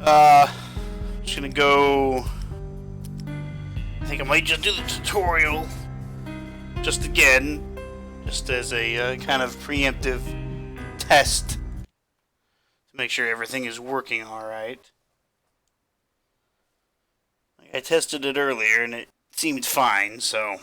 Just gonna go. I think I might just do the tutorial just again, just as a kind of preemptive test to make sure everything is working alright. I tested it earlier and it seemed fine, so.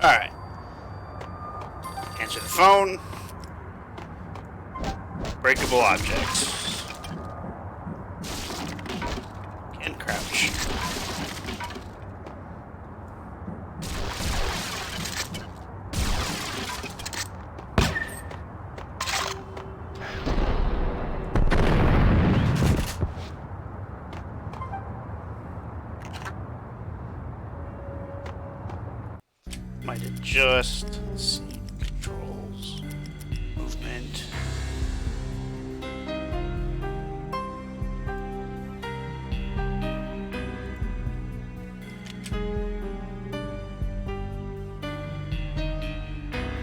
Alright. Answer the phone. Breakable objects. And crouch. Might adjust. Let's see. Controls. Movement.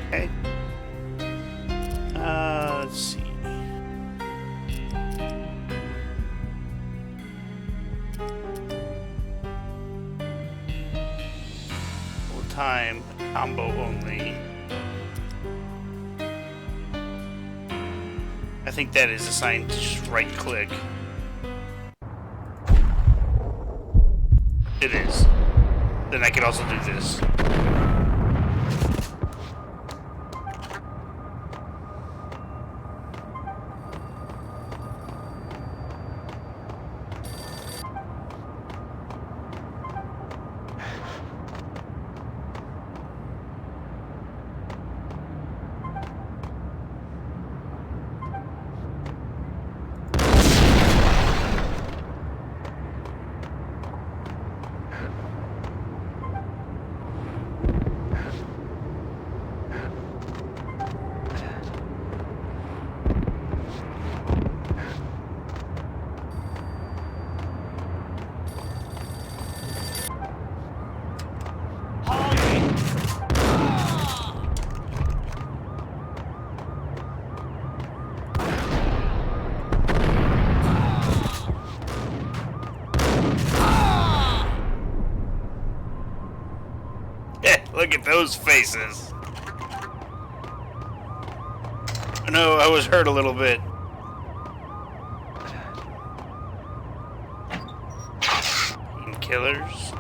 Okay. Let's see. Full time combo only. I think that is assigned to just right click. It is. Then I can also do this. Look at those faces. I know I was hurt a little bit. Killers.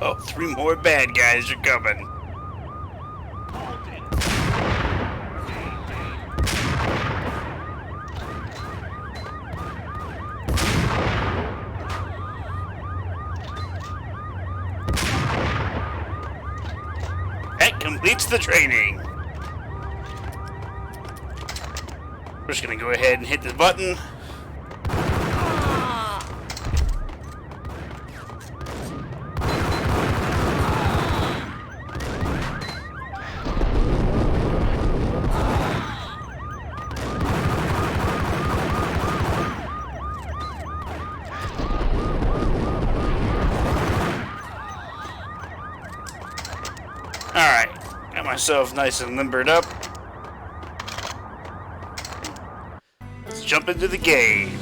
Oh, 3 more bad guys are coming. That completes the training. We're just gonna go ahead and hit the button. Alright, got myself nice and limbered up. Let's jump into the game.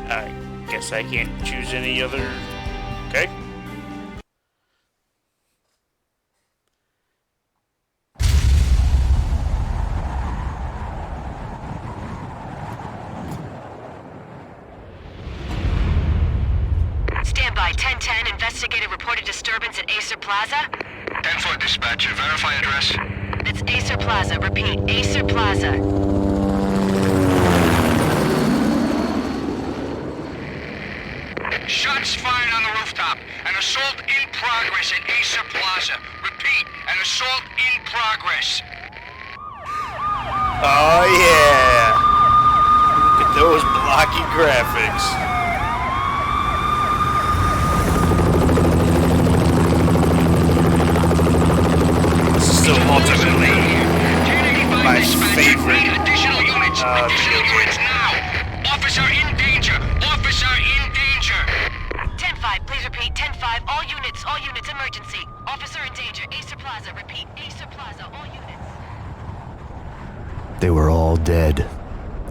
I guess I can't choose any other. Okay. 1010, investigated reported disturbance at Acer Plaza. 10-4 dispatcher, verify address. It's Acer Plaza, repeat, Acer Plaza. Shots fired on the rooftop. An assault in progress at Acer Plaza. Repeat, an assault in progress. Oh yeah! Look at those blocky graphics. This is still ultimately my favorite Additional units video game. now. Officer in danger. Officer in danger. 10-5, please repeat, 10-5, all units, emergency. Officer in danger, Acer Plaza, repeat, Acer Plaza, all units. They were all dead.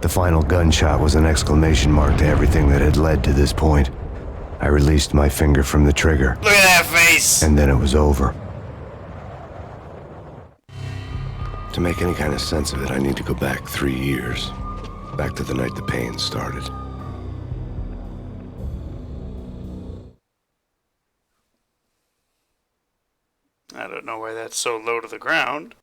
The final gunshot was an exclamation mark to everything that had led to this point. I released my finger from the trigger. Look at that face! And then it was over. To make any kind of sense of it, I need to go back 3 years. Back to the night the pain started. I don't know why that's so low to the ground.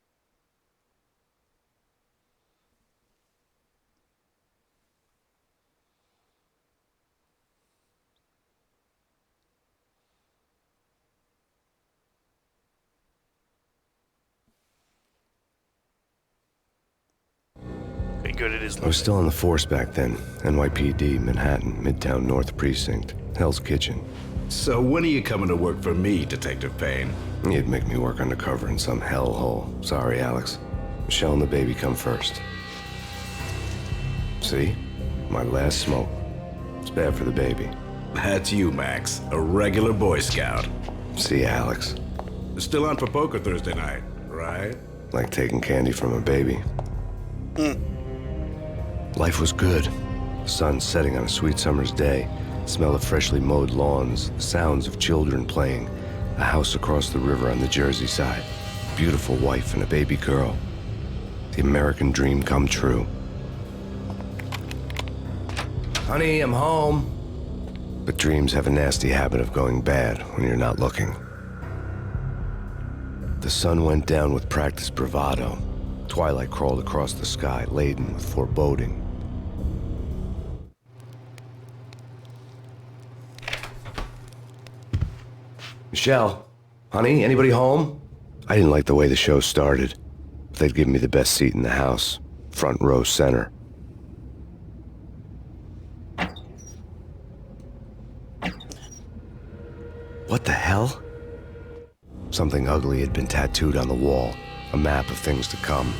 Okay, good, it is. I was still on the force back then. NYPD, Manhattan, Midtown North Precinct, Hell's Kitchen. So when are you coming to work for me, Detective Payne? You'd make me work undercover in some hellhole. Sorry, Alex. Michelle and the baby come first. See? My last smoke. It's bad for the baby. That's you, Max. A regular Boy Scout. See, Alex. Still on for poker Thursday night, right? Like taking candy from a baby. Life was good. The sun setting on a sweet summer's day. The smell of freshly mowed lawns. The sounds of children playing. A house across the river on the Jersey side. Beautiful wife and a baby girl. The American dream come true. Honey, I'm home. But dreams have a nasty habit of going bad when you're not looking. The sun went down with practiced bravado. Twilight crawled across the sky, laden with foreboding. Michelle, honey, anybody home? I didn't like the way the show started. They'd given me the best seat in the house, front row center. What the hell? Something ugly had been tattooed on the wall, a map of things to come.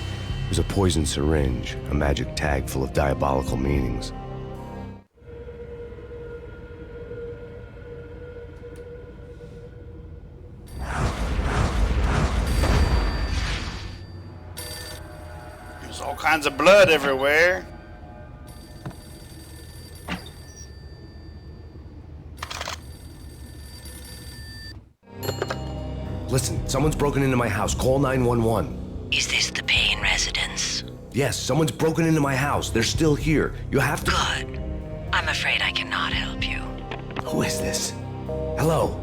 It was a poison syringe, a magic tag full of diabolical meanings. There's all kinds of blood everywhere. Listen, someone's broken into my house. Call 911. Is this the Payne residence? Yes, someone's broken into my house. They're still here. You have to... Good. I'm afraid I cannot help you. Who is this? Hello?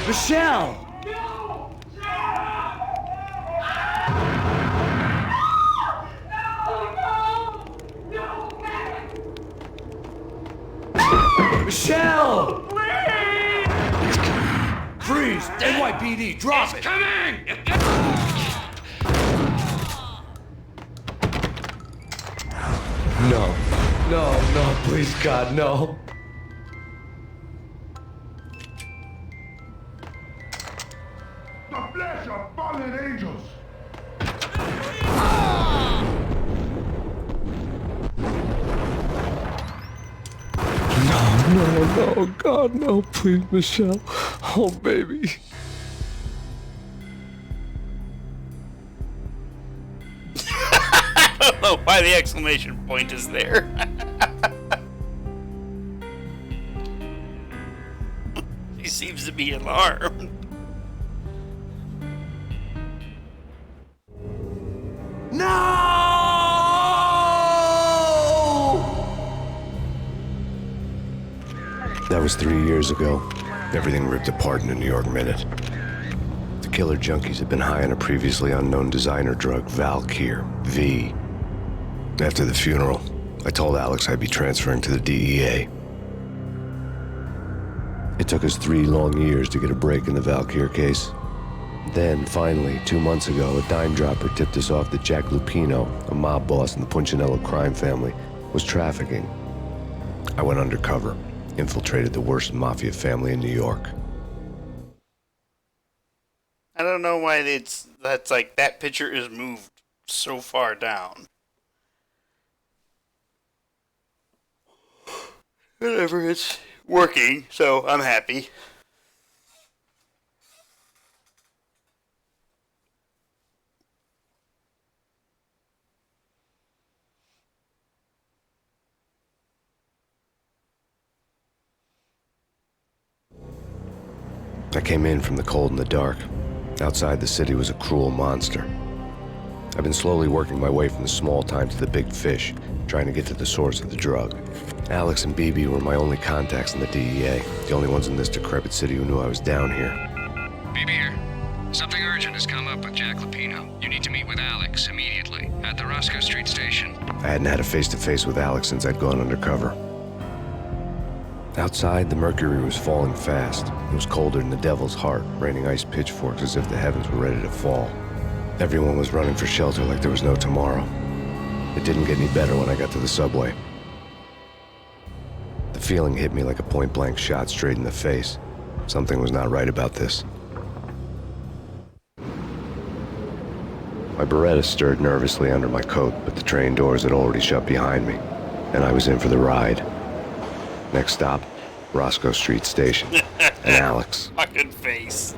Michelle! Michelle! Please! Freeze! NYPD, drop it! Coming! No. No, please, God, no. The flesh of fallen angels! No, God, no, please, Michelle. Oh, baby. I don't know why the exclamation point is there. He seems to be alarmed. That was 3 years ago. Everything ripped apart in a New York minute. The killer junkies had been high on a previously unknown designer drug, Valkyr, V. After the funeral, I told Alex I'd be transferring to the DEA. It took us 3 long years to get a break in the Valkyr case. Then, finally, 2 months ago, a dime dropper tipped us off that Jack Lupino, a mob boss in the Punchinello crime family, was trafficking. I went undercover, infiltrated the worst mafia family in New York. I don't know why that's like that picture is moved so far down. Whatever, it's working, so I'm happy. I came in from the cold and the dark. Outside, the city was a cruel monster. I've been slowly working my way from the small time to the big fish, trying to get to the source of the drug. Alex and BB were my only contacts in the DEA, the only ones in this decrepit city who knew I was down here. BB here. Something urgent has come up with Jack Lupino. You need to meet with Alex immediately at the Roscoe Street station. I hadn't had a face-to-face with Alex since I'd gone undercover. Outside, the mercury was falling fast. It was colder than the devil's heart, raining ice pitchforks as if the heavens were ready to fall. Everyone was running for shelter like there was no tomorrow. It didn't get any better when I got to the subway. The feeling hit me like a point-blank shot straight in the face. Something was not right about this. My Beretta stirred nervously under my coat, but the train doors had already shut behind me, and I was in for the ride. Next stop, Roscoe Street Station. And Alex. Fucking face.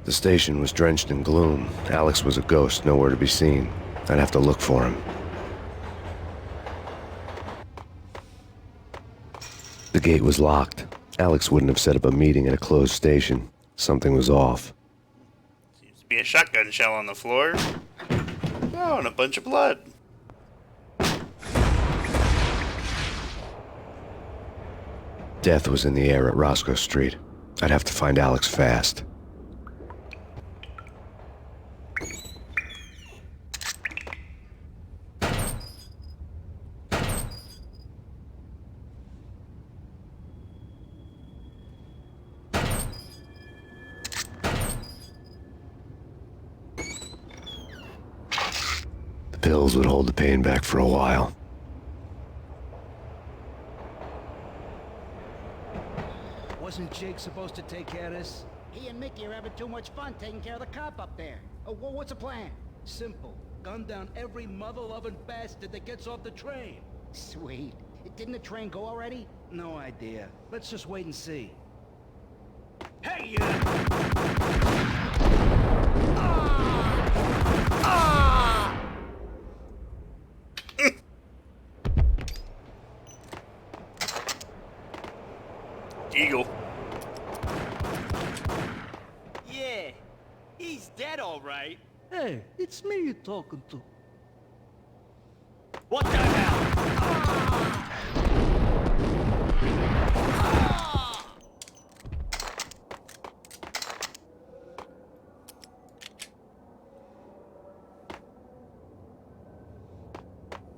The station was drenched in gloom. Alex was a ghost, nowhere to be seen. I'd have to look for him. The gate was locked. Alex wouldn't have set up a meeting at a closed station. Something was off. Seems to be a shotgun shell on the floor. Oh, and a bunch of blood. Death was in the air at Roscoe Street. I'd have to find Alex fast. The pills would hold the pain back for a while. Wasn't Jake supposed to take care of this? He and Mickey are having too much fun taking care of the cop up there. Oh, what's the plan? Simple. Gun down every mother-loving bastard that gets off the train. Sweet. Didn't the train go already? No idea. Let's just wait and see. Hey, you! Eagle. Yeah, he's dead, all right. Hey, it's me you're talking to. What the hell?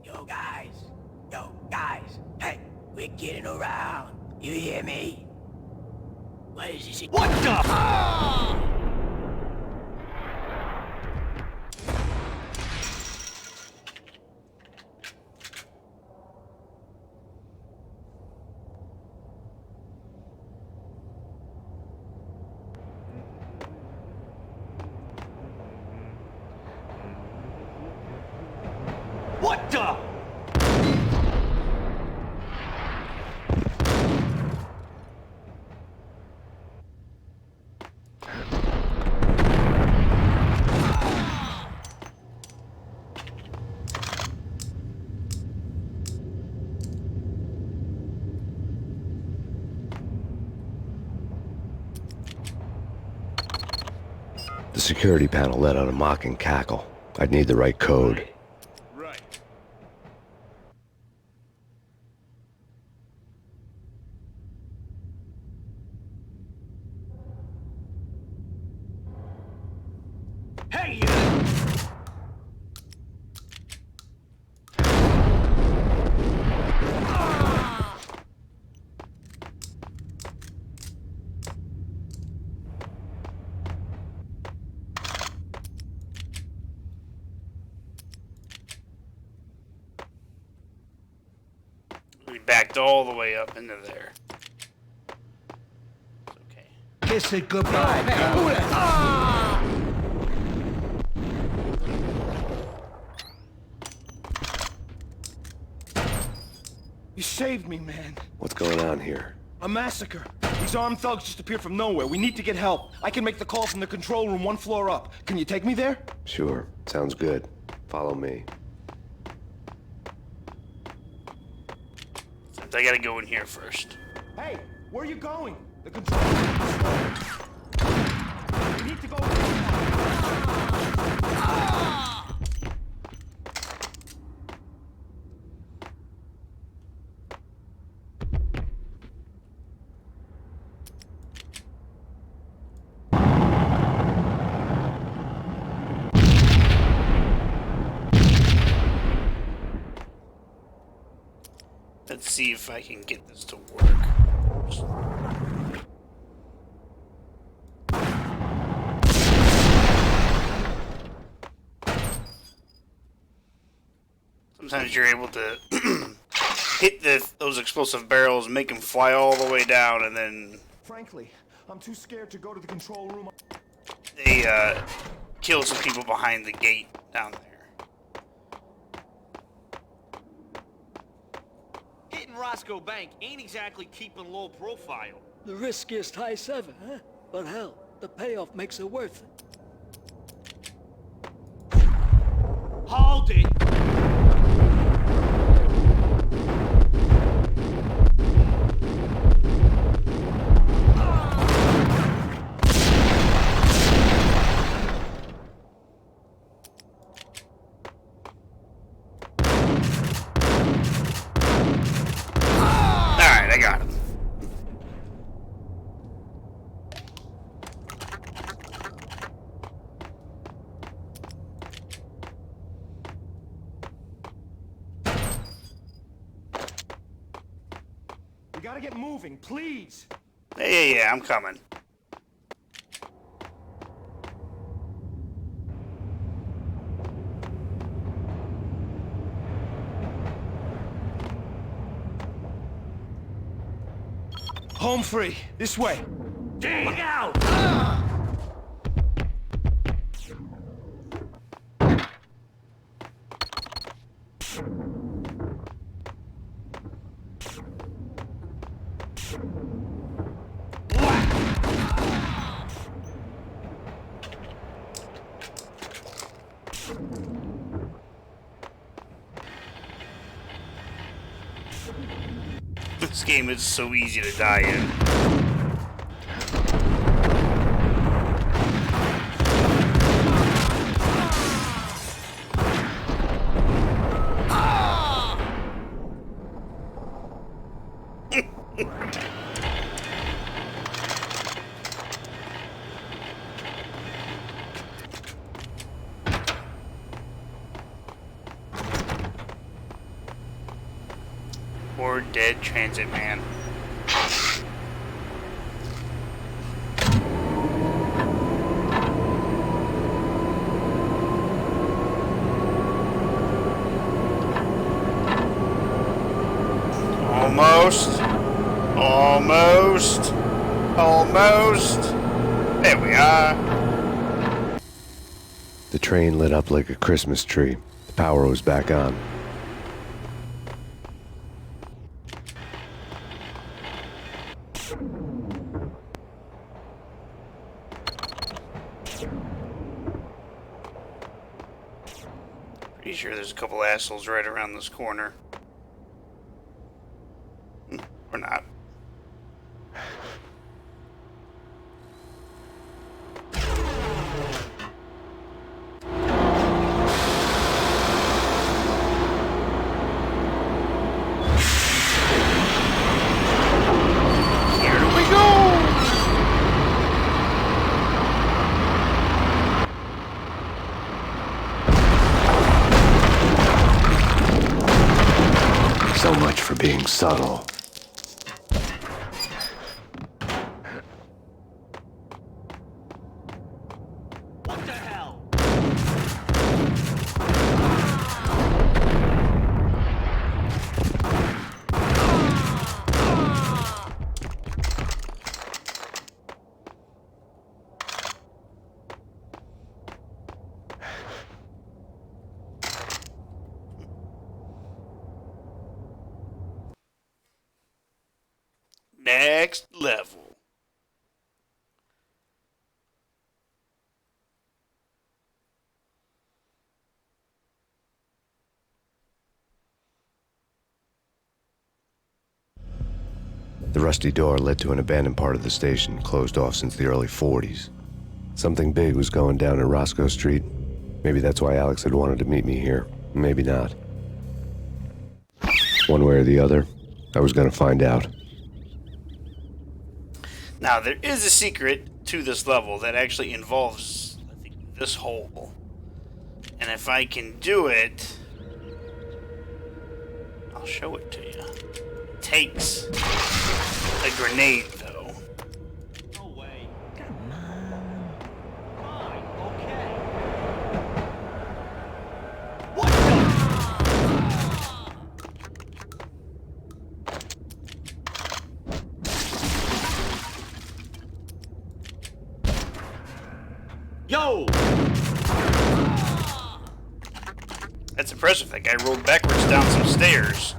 Yo, guys, hey, we're getting around. You hear me? What is this? What the? What the? The security panel let out a mocking cackle. I'd need the right code. Right. Hey, We backed all the way up into there. It's okay. Kiss it goodbye. Hey, who the... You saved me, man. What's going on here? A massacre. These armed thugs just appeared from nowhere. We need to get help. I can make the call from the control room 1 floor up. Can you take me there? Sure, sounds good. Follow me. I gotta go in here first. Hey, where are you going? The control room. We need to go. Let's see if I can get this to work. Sometimes you're able to hit those explosive barrels and make them fly all the way down, and then Frankly, I'm too scared to go to the control room. they kill some people behind the gate down there. Hitting Roscoe Bank ain't exactly keeping low profile. The riskiest heist ever, huh? But hell, the payoff makes it worth it. Hold it! Alright, I got him. We gotta get moving, please. Yeah, I'm coming. Home free. This way. Dig out! This game is so easy to die in. Poor dead transit man. Almost. Almost. Almost. There we are. The train lit up like a Christmas tree. The power was back on. Pretty sure there's a couple assholes right around this corner. Or not. being subtle. What the hell? Next level. The rusty door led to an abandoned part of the station, closed off since the early 40s. Something big was going down in Roscoe Street. Maybe that's why Alex had wanted to meet me here. Maybe not. One way or the other, I was going to find out. Now, there is a secret to this level that actually involves, I think, this hole. And if I can do it, I'll show it to you. It takes a grenade, though. No way. Come on. Fine, okay. What the? Yo! That's impressive. That guy rolled backwards down some stairs.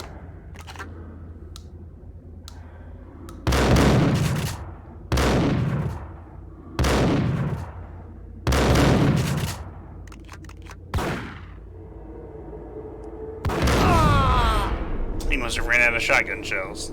He must have ran out of shotgun shells.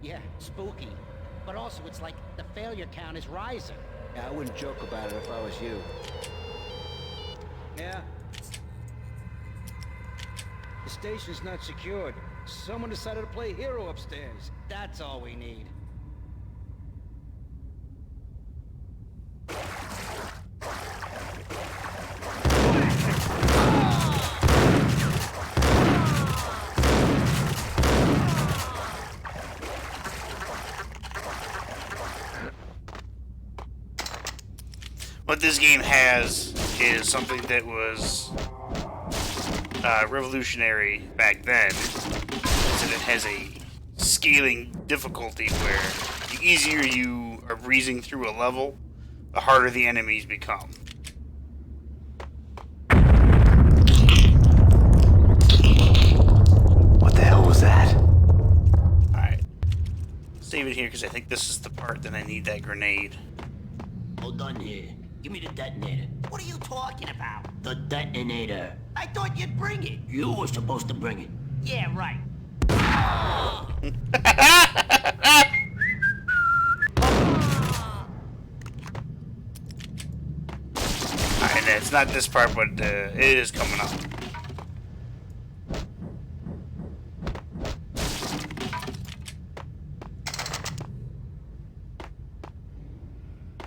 Yeah, spooky. But also, it's like the failure count is rising. Yeah, I wouldn't joke about it if I was you. Yeah. The station's not secured. Someone decided to play hero upstairs. That's all we need. What this game has is something that was revolutionary back then. Is that it has a scaling difficulty where the easier you are breezing through a level, the harder the enemies become. What the hell was that? Alright. Save it here because I think this is the part that I need that grenade. Hold on here. Give me the detonator. What are you talking about? The detonator. I thought you'd bring it. You were supposed to bring it. Yeah, right. Alright, it's not this part, but it is coming up.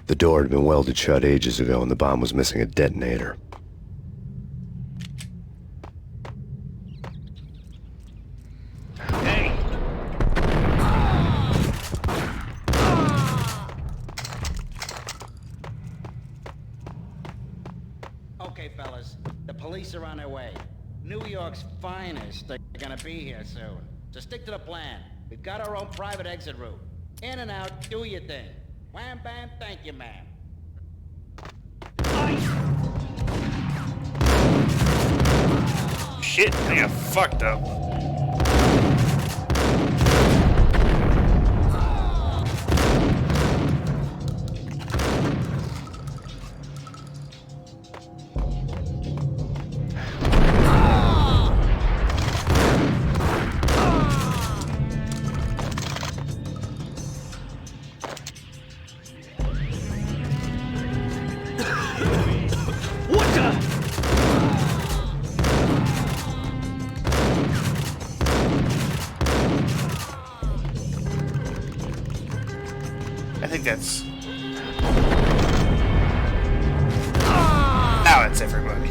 The door had been welded shut ages ago and the bomb was missing a detonator. Hey! Okay, fellas. The police are on their way. New York's finest are gonna be here soon. So stick to the plan. We've got our own private exit route. In and out, do your thing. Wham bam, thank you, ma'am. Shit, I got fucked up. I think that's... Now it's everybody.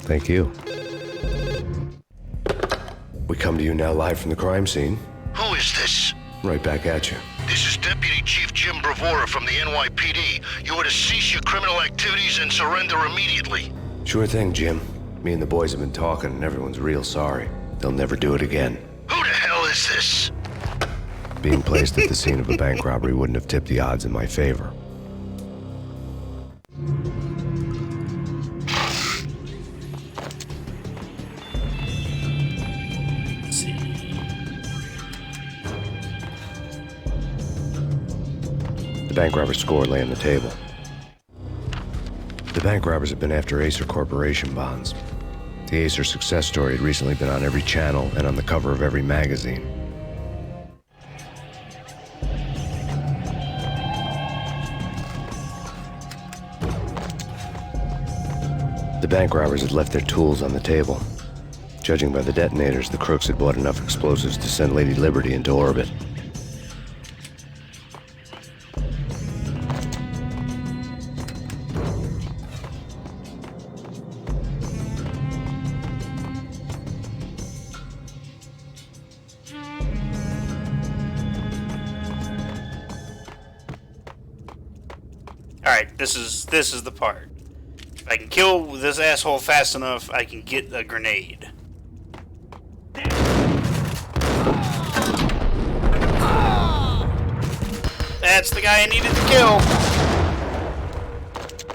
Thank you. We come to you now live from the crime scene. Who is this? Right back at you. This is Deputy Chief Jim Bravura from the NYPD. You are to cease your criminal activities and surrender immediately. Sure thing, Jim. Me and the boys have been talking and everyone's real sorry. They'll never do it again. Who the hell is this? Being placed at the scene of a bank robbery wouldn't have tipped the odds in my favor. The bank robber's score lay on the table. The bank robbers have been after Acer Corporation bonds. The Acer success story had recently been on every channel and on the cover of every magazine. The bank robbers had left their tools on the table. Judging by the detonators, the crooks had bought enough explosives to send Lady Liberty into orbit. Alright, this is the part. If I can kill this asshole fast enough, I can get a grenade. That's the guy I needed to kill!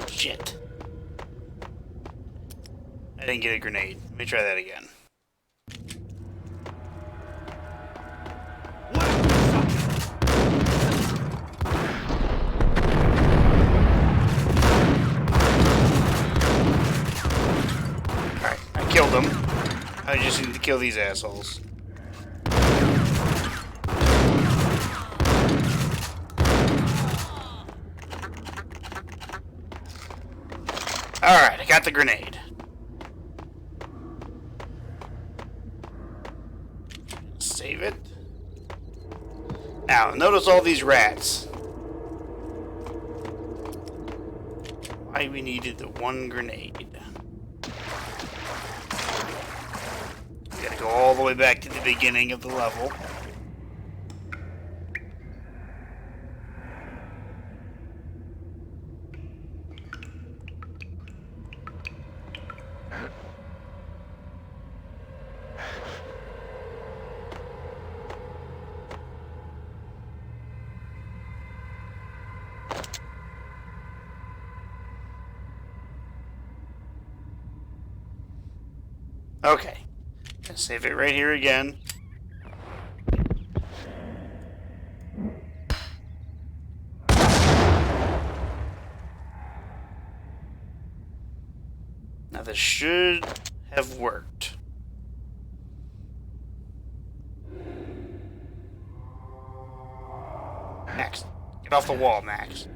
Shit. I didn't get a grenade. Let me try that again. Killed them. I just need to kill these assholes. Alright, I got the grenade. Save it. Now, notice all these rats. Why we needed the one grenade. Gotta go all the way back to the beginning of the level. Okay. Save it right here again. Now this should have worked. Max, get off the wall, Max.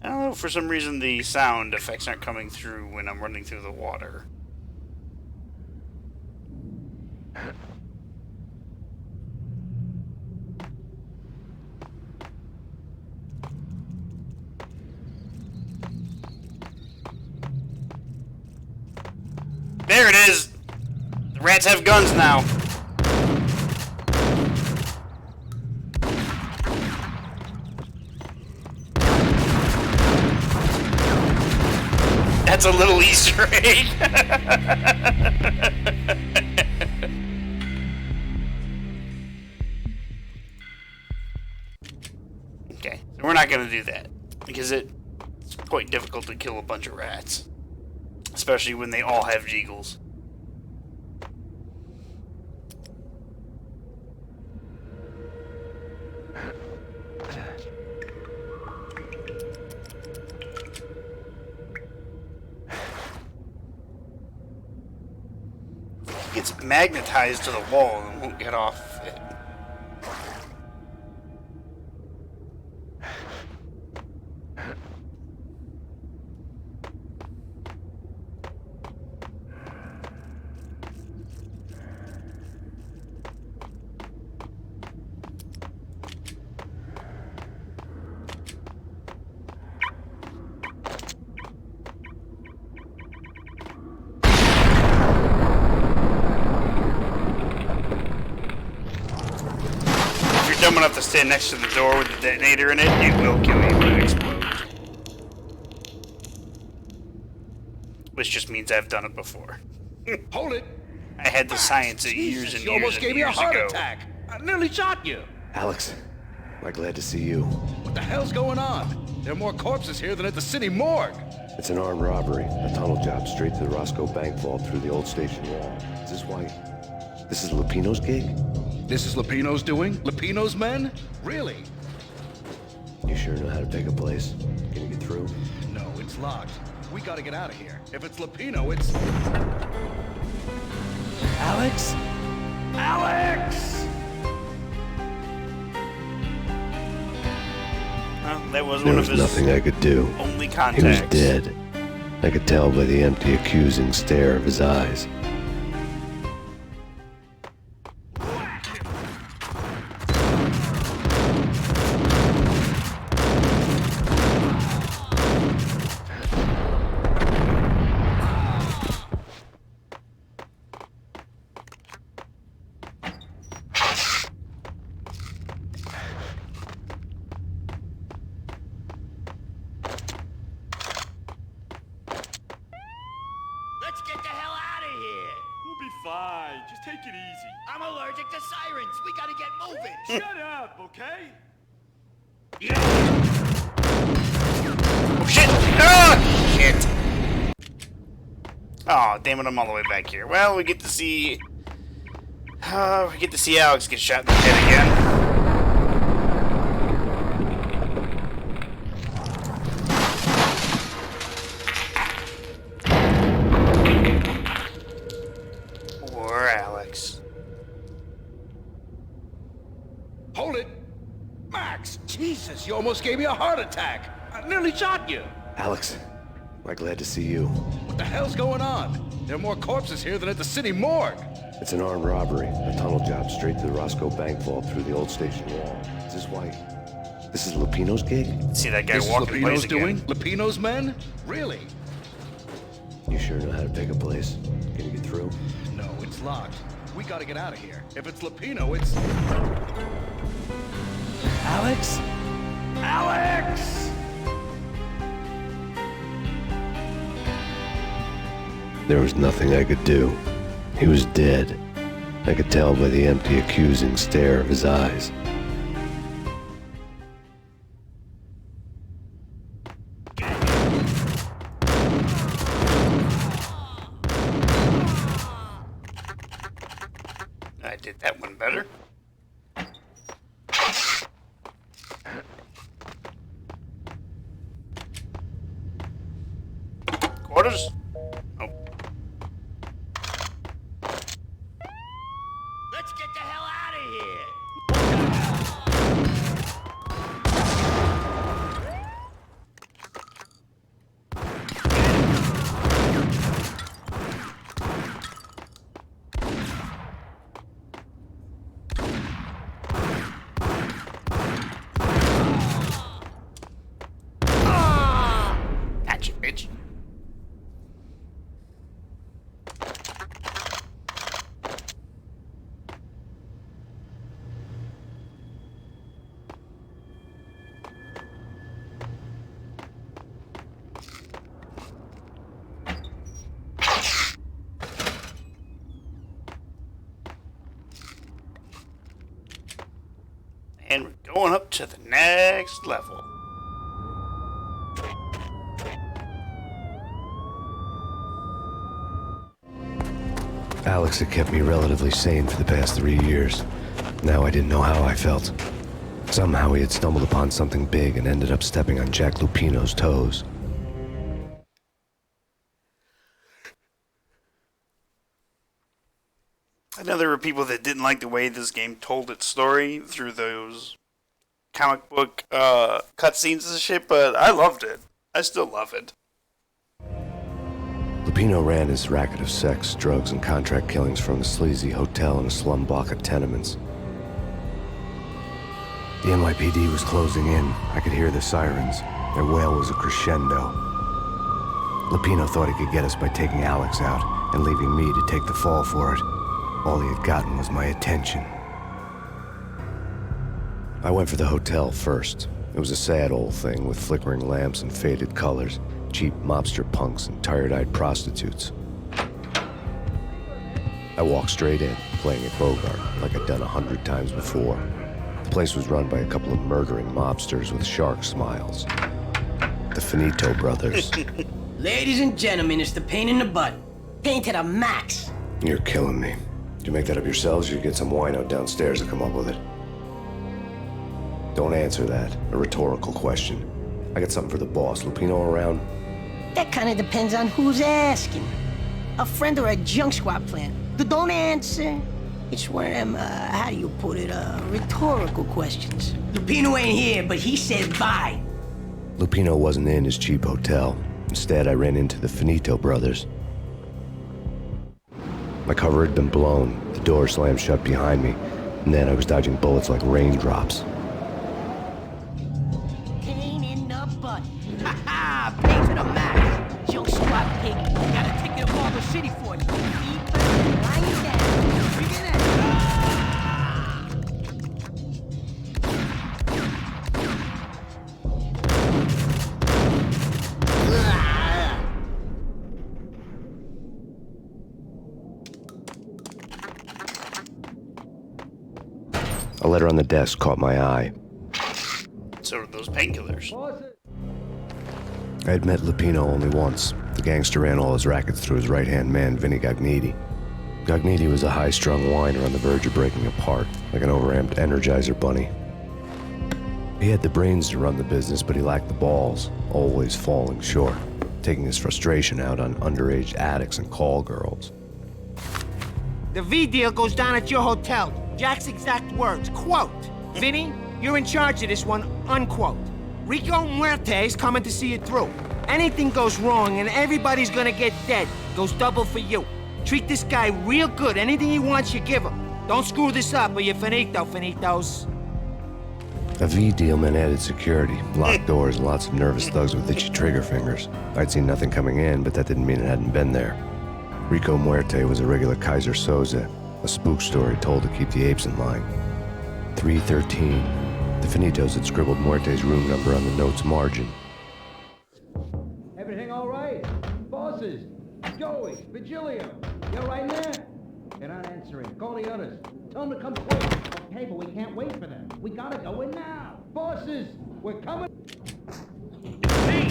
I don't know, for some reason the sound effects aren't coming through when I'm running through the water. There it is! The rats have guns now. That's a little Easter egg. Okay, so we're not going to do that because it's quite difficult to kill a bunch of rats, especially when they all have Jeagles. Gets magnetized to the wall and won't get off it. dumb enough to stand next to the door with the detonator in it, it will kill you when it explodes. Which just means I've done it before. Hold it! I had to science it years and years You almost gave me a heart attack! I nearly shot you! Alex, am I glad to see you? What the hell's going on? There are more corpses here than at the city morgue! It's an armed robbery, a tunnel job straight to the Roscoe Bank vault through the old station wall. Is this why... This is Lupino's gig? This is Lupino's doing? Lupino's men? Really? You sure know how to pick a place? Can you get through? No, it's locked. We gotta get out of here. If it's Lupino, it's... Alex? Alex! Well, that was There one was of his nothing I could do. only He contacts. was dead. I could tell by the empty, accusing stare of his eyes. Let's get the hell out of here! We'll be fine. Just take it easy. I'm allergic to sirens. We gotta get moving. Shut up, okay? Oh shit! Ah! Shit! Oh, damn it, I'm all the way back here. Well, we get to see... Alex get shot in the head again. Poor Alex. Hold it! Max! Jesus, you almost gave me a heart attack! I nearly shot you! Alex, am I glad to see you? What the hell's going on? There are more corpses here than at the city morgue! It's an armed robbery, a tunnel job straight to the Roscoe Bank vault through the old station wall. Is this why... This is Lupino's gig? See that guy This is walking Lupino's plays doing? again. Lupino's men? Really? You sure know how to pick a place? Can you get through? No, it's locked. We gotta get out of here. If it's Lupino, it's... Alex? Alex! There was nothing I could do. He was dead. I could tell by the empty, accusing stare of his eyes. I did that one better. Quarters? Oh. Let's get the hell out of here! Gotcha, bitch. And we're going up to the next level. Alex had kept me relatively sane for the past 3 years. Now I didn't know how I felt. Somehow he had stumbled upon something big and ended up stepping on Jack Lupino's toes. I know there were people that didn't like the way this game told its story through those comic book cutscenes and shit, but I loved it. I still love it. Lupino ran his racket of sex, drugs, and contract killings from a sleazy hotel in a slum block of tenements. The NYPD was closing in. I could hear the sirens. Their wail was a crescendo. Lupino thought he could get us by taking Alex out and leaving me to take the fall for it. All he had gotten was my attention. I went for the hotel first. It was a sad old thing with flickering lamps and faded colors, cheap mobster punks and tired-eyed prostitutes. I walked straight in, playing it Bogart, like I'd done 100 times before. The place was run by a couple of murdering mobsters with shark smiles. The Finito brothers. Ladies and gentlemen, it's the pain in the butt. Pain to the max. You're killing me. Did you make that up yourselves, or you get some wino downstairs to come up with it? Don't answer that. A rhetorical question. I got something for the boss. Lupino around? That kind of depends on who's asking. A friend or a junk squad plan. Don't answer. It's one of them, how do you put it, rhetorical questions. Lupino ain't here, but he said bye. Lupino wasn't in his cheap hotel. Instead, I ran into the Finito brothers. My cover had been blown, the door slammed shut behind me, and then I was dodging bullets like raindrops. Pain in the butt. Ha ha! Pain to the max. Junk squad pig. Got a ticket to Harbor City for you. Keep lying down. Begin it. A letter on the desk caught my eye. So are those painkillers. I had met Lupino only once. The gangster ran all his rackets through his right-hand man, Vinny Gagniti. Gagniti was a high-strung whiner on the verge of breaking apart, like an overamped Energizer bunny. He had the brains to run the business, but he lacked the balls, always falling short, taking his frustration out on underage addicts and call girls. The V deal goes down at your hotel. Jack's exact words, quote, Vinny, you're in charge of this one, unquote. Rico Muerte's coming to see it through. Anything goes wrong and everybody's gonna get dead, goes double for you. Treat this guy real good. Anything he wants, you give him. Don't screw this up or you're finito, finitos. A V deal meant added security, locked doors, and lots of nervous thugs with itchy trigger fingers. I'd seen nothing coming in, but that didn't mean it hadn't been there. Rico Muerte was a regular Kaiser Soze, a spook story told to keep the apes in line. 313. The Finitos had scribbled Muerte's room number on the note's margin. Everything all right? Bosses? Joey? Vigilio? You're right there? They're not answering. Call the others. Tell them to come quick. Okay, but we can't wait for them. We gotta go in now. Bosses, we're coming. Hey!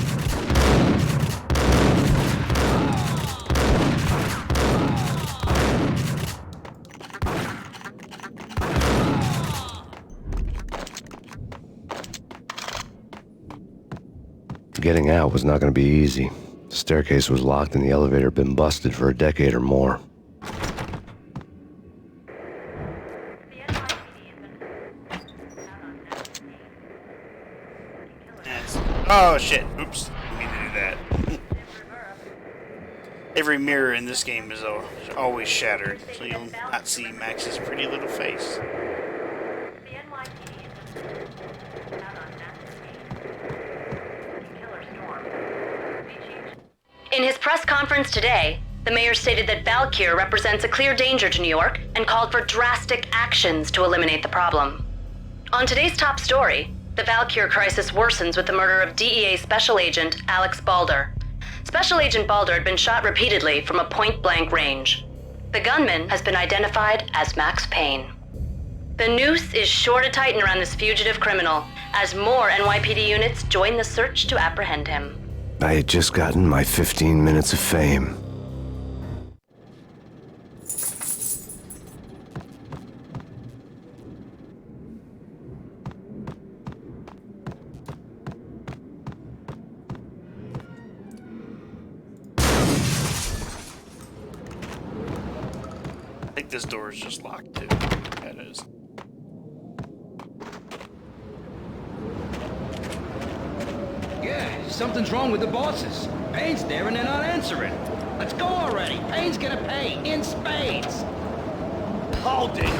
Getting out was not going to be easy. The staircase was locked and the elevator had been busted for a decade or more. Oh shit, oops, didn't mean to do that. Every mirror in this game is always shattered, so you'll not see Max's pretty little face. In his press conference today, the mayor stated that Valkyr represents a clear danger to New York and called for drastic actions to eliminate the problem. On today's top story, the Valkyr crisis worsens with the murder of DEA Special Agent Alex Balder. Special Agent Balder had been shot repeatedly from a point-blank range. The gunman has been identified as Max Payne. The noose is sure to tighten around this fugitive criminal as more NYPD units join the search to apprehend him. I had just gotten my 15 minutes of fame. I think this door is just locked too. That is. Yeah, something's wrong with the bosses. Payne's there and they're not answering. Let's go already. Payne's gonna pay in spades. Hold it.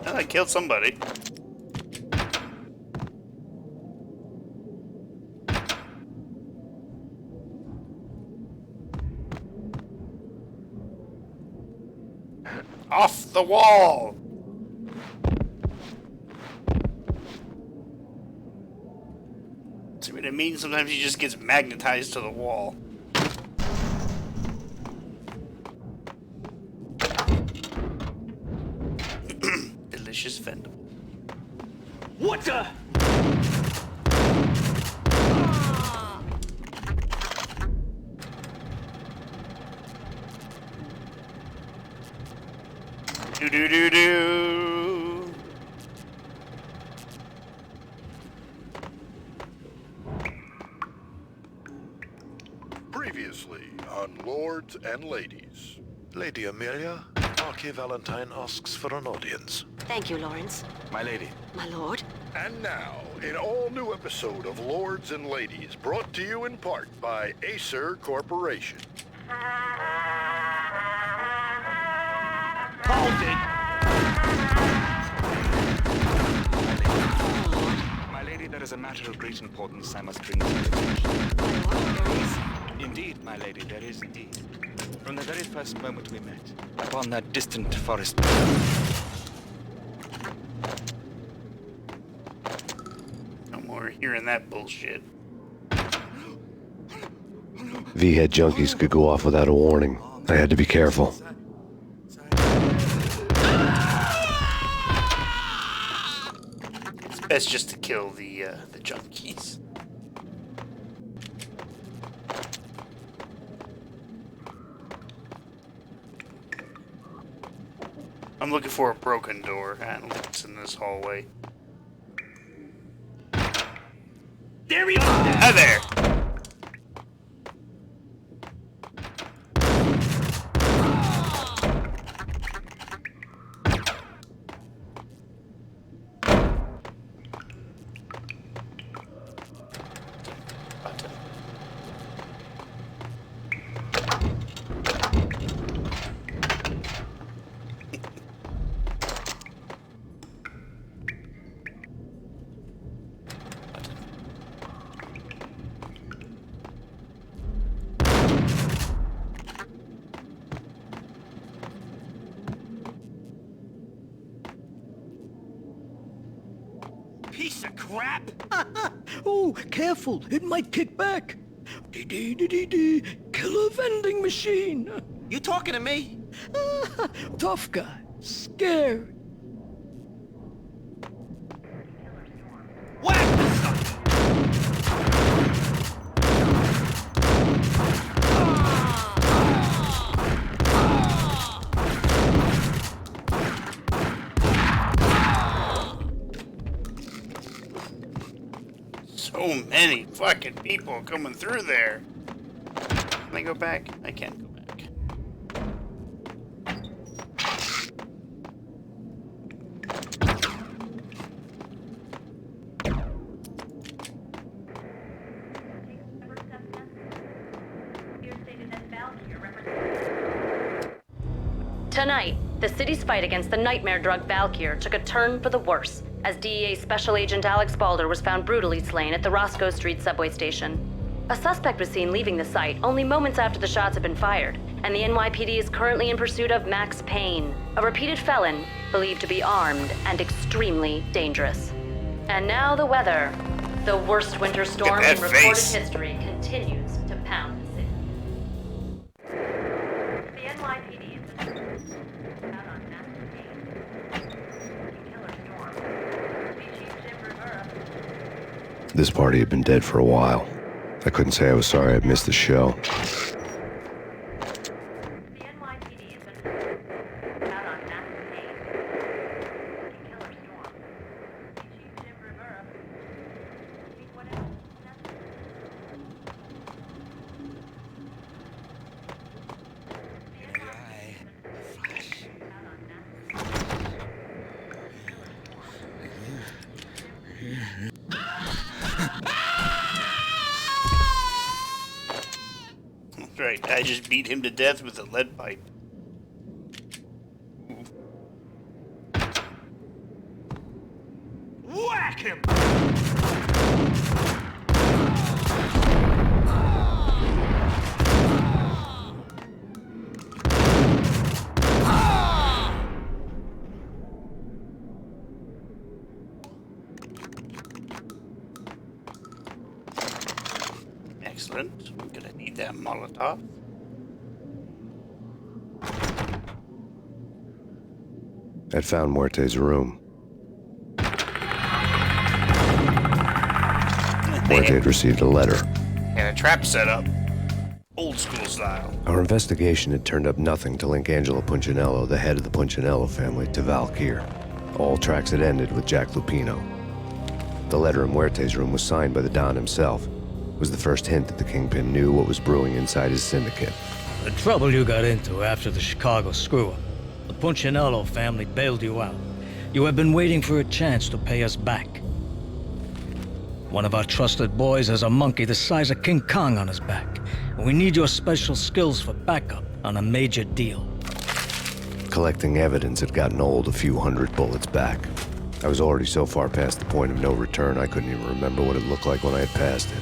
Oh, I killed somebody. Off the wall! See what I mean? Sometimes he just gets magnetized to the wall. Delicious Vendible. What the? Do-do-do-do! Previously on Lords and Ladies. Lady Amelia, Marquis Valentine asks for an audience. Thank you, Lawrence. My lady. My lord. And now, an all-new episode of Lords and Ladies, brought to you in part by Acer Corporation. Hold it! My lady, there is a matter of great importance I must bring to your attention. Indeed, my lady, there is indeed. From the very first moment we met, upon that distant forest... No more hearing that bullshit. V-head junkies could go off without a warning. I had to be careful. It's best just to kill the junkies. I'm looking for a broken door. I don't think it's in this hallway. There he is! Hi there! Piece of crap! Oh, careful, it might kick back. Dee-dee-dee-dee-dee, killer vending machine. You talking to me? Tough guy, scared. So many fucking people coming through there. Can I go back? I can't go back. Tonight, the city's fight against the nightmare drug Valkyr took a turn for the worse as DEA Special Agent Alex Balder was found brutally slain at the Roscoe Street subway station. A suspect was seen leaving the site only moments after the shots had been fired, and the NYPD is currently in pursuit of Max Payne, a repeated felon believed to be armed and extremely dangerous. And now the weather. The worst winter storm in recorded history continues to pound the city. The NYPD is out on Max Payne. Killer storm. Chief Jim Rivera. This party had been dead for a while. I couldn't say I was sorry I'd missed the show. The NYPD has been out on Max Payne. Killer storm. Chief Jim Rivera. What else? Right, I just beat him to death with a lead pipe. Whack him! Excellent. I'm gonna need that Molotov. I'd found Muerte's room. Muerte had received a letter. And a trap set up. Old school style. Our investigation had turned up nothing to link Angelo Punchinello, the head of the Punchinello family, to Valkyr. All tracks had ended with Jack Lupino. The letter in Muerte's room was signed by the Don himself. It was the first hint that the Kingpin knew what was brewing inside his syndicate. The trouble you got into after the Chicago screw-up. The Punchinello family bailed you out. You have been waiting for a chance to pay us back. One of our trusted boys has a monkey the size of King Kong on his back. And we need your special skills for backup on a major deal. Collecting evidence had gotten old a few hundred bullets back. I was already so far past the point of no return I couldn't even remember what it looked like when I had passed it.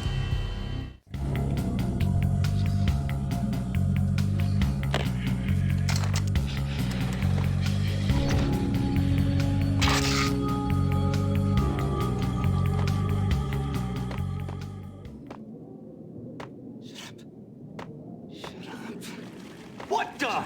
What the?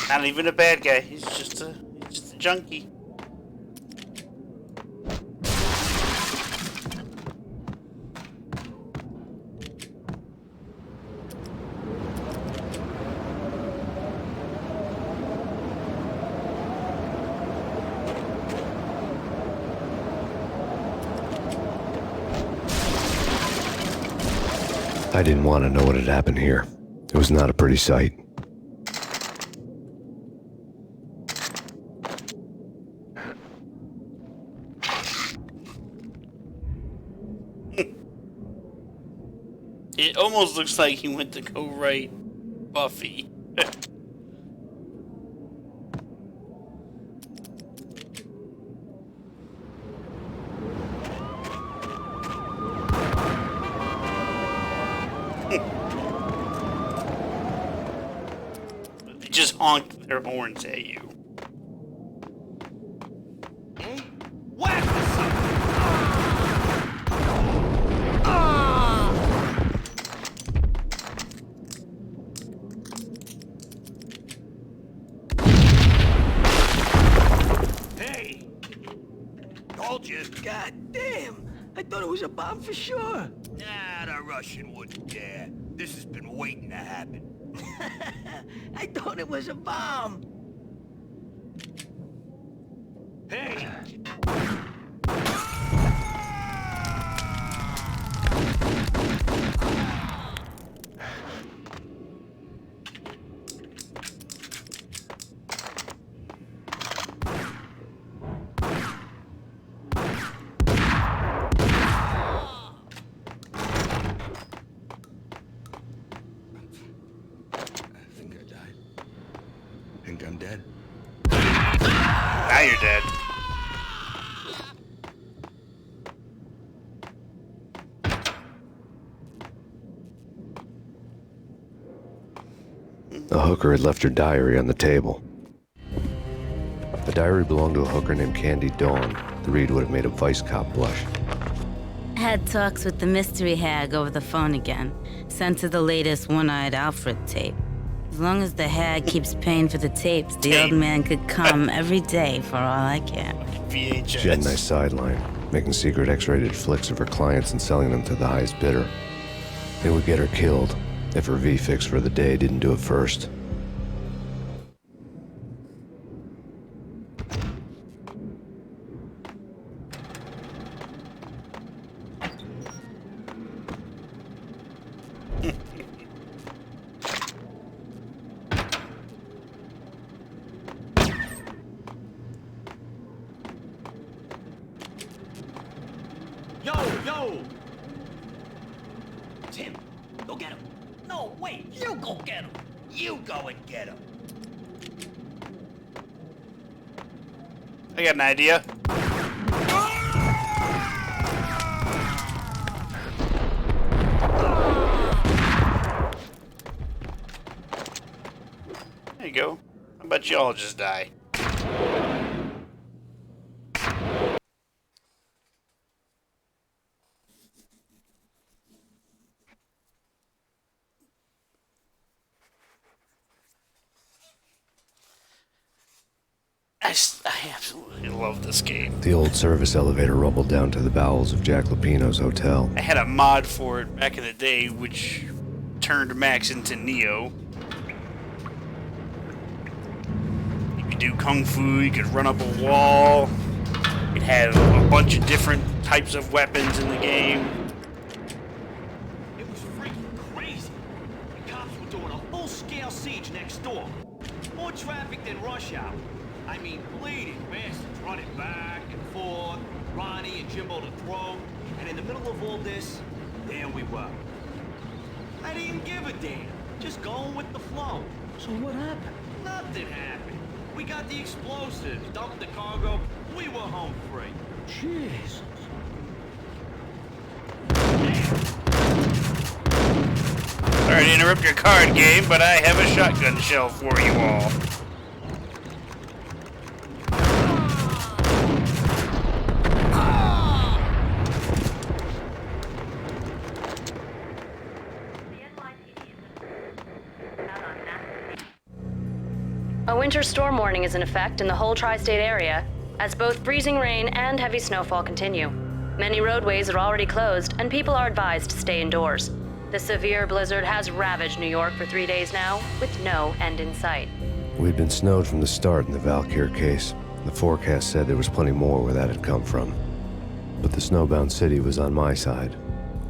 Not even a bad guy. He's just a junkie. I didn't want to know what had happened here. It was not a pretty sight. It almost looks like he went to go write Buffy. They just honk their horns at you. Whack the son! Hey! Told you. God damn! I thought it was a bomb for sure. Nah, the Russian wouldn't dare. This has been waiting to happen. I thought it was a bomb. Hey! Think I'm dead? Now you're dead. A hooker had left her diary on the table. The diary belonged to a hooker named Candy Dawn. The read would have made a vice cop blush. Had talks with the mystery hag over the phone again. Sent her the latest One-Eyed Alfred tape. As long as the hag keeps paying for the tapes, the old man could come every day for all I care. VHS. She had a nice sideline, making secret X-rated flicks of her clients and selling them to the highest bidder. It would get her killed if her V-fix for the day didn't do it first. Yo! Tim, go get him. No, wait, you go get him. You go and get him. I got an idea. There you go. How about y'all just die? I absolutely love this game. The old service elevator rumbled down to the bowels of Jack Lupino's hotel. I had a mod for it back in the day, which turned Max into Neo. You could do kung fu, you could run up a wall. It had a bunch of different types of weapons in the game. It was freaking crazy. The cops were doing a full-scale siege next door. More traffic than rush hour. I mean, bleeding bastards running back and forth, Ronnie and Jimbo to throw, and in the middle of all this, there we were. I didn't give a damn, just going with the flow. So what happened? Nothing happened. We got the explosives, dumped the cargo, we were home free. Jesus. Sorry to interrupt your card game, but I have a shotgun shell for you all. A winter storm warning is in effect in the whole tri-state area, as both freezing rain and heavy snowfall continue. Many roadways are already closed, and people are advised to stay indoors. The severe blizzard has ravaged New York for 3 days now, with no end in sight. We'd been snowed from the start in the Valkyr case. The forecast said there was plenty more where that had come from. But the snowbound city was on my side.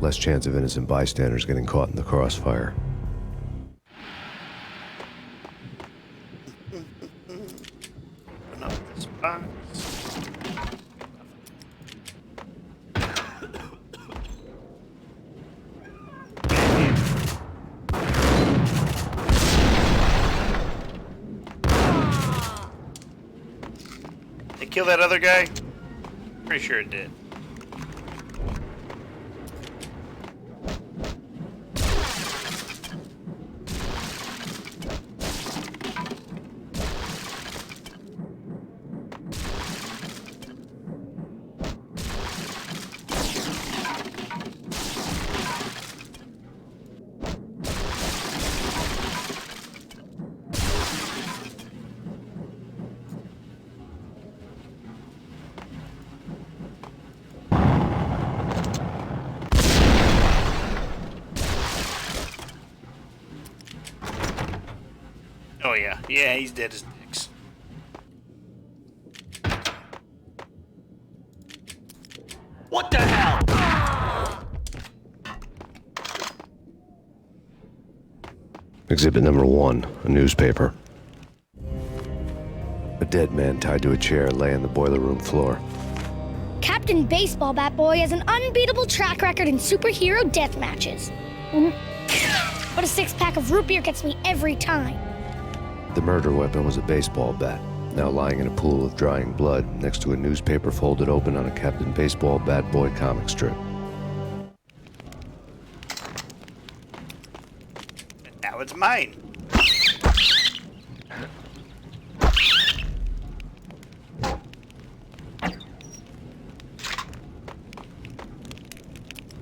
Less chance of innocent bystanders getting caught in the crossfire. Open up this box. They kill that other guy? Pretty sure it did. Oh yeah, yeah, he's dead as dicks. What the hell? Exhibit number 1, a newspaper. A dead man tied to a chair lay on the boiler room floor. Captain Baseball Bat Boy has an unbeatable track record in superhero death matches. But a 6-pack of root beer gets me every time. The murder weapon was a baseball bat, now lying in a pool of drying blood next to a newspaper folded open on a Captain Baseball Bat Boy comic strip. Now it's mine.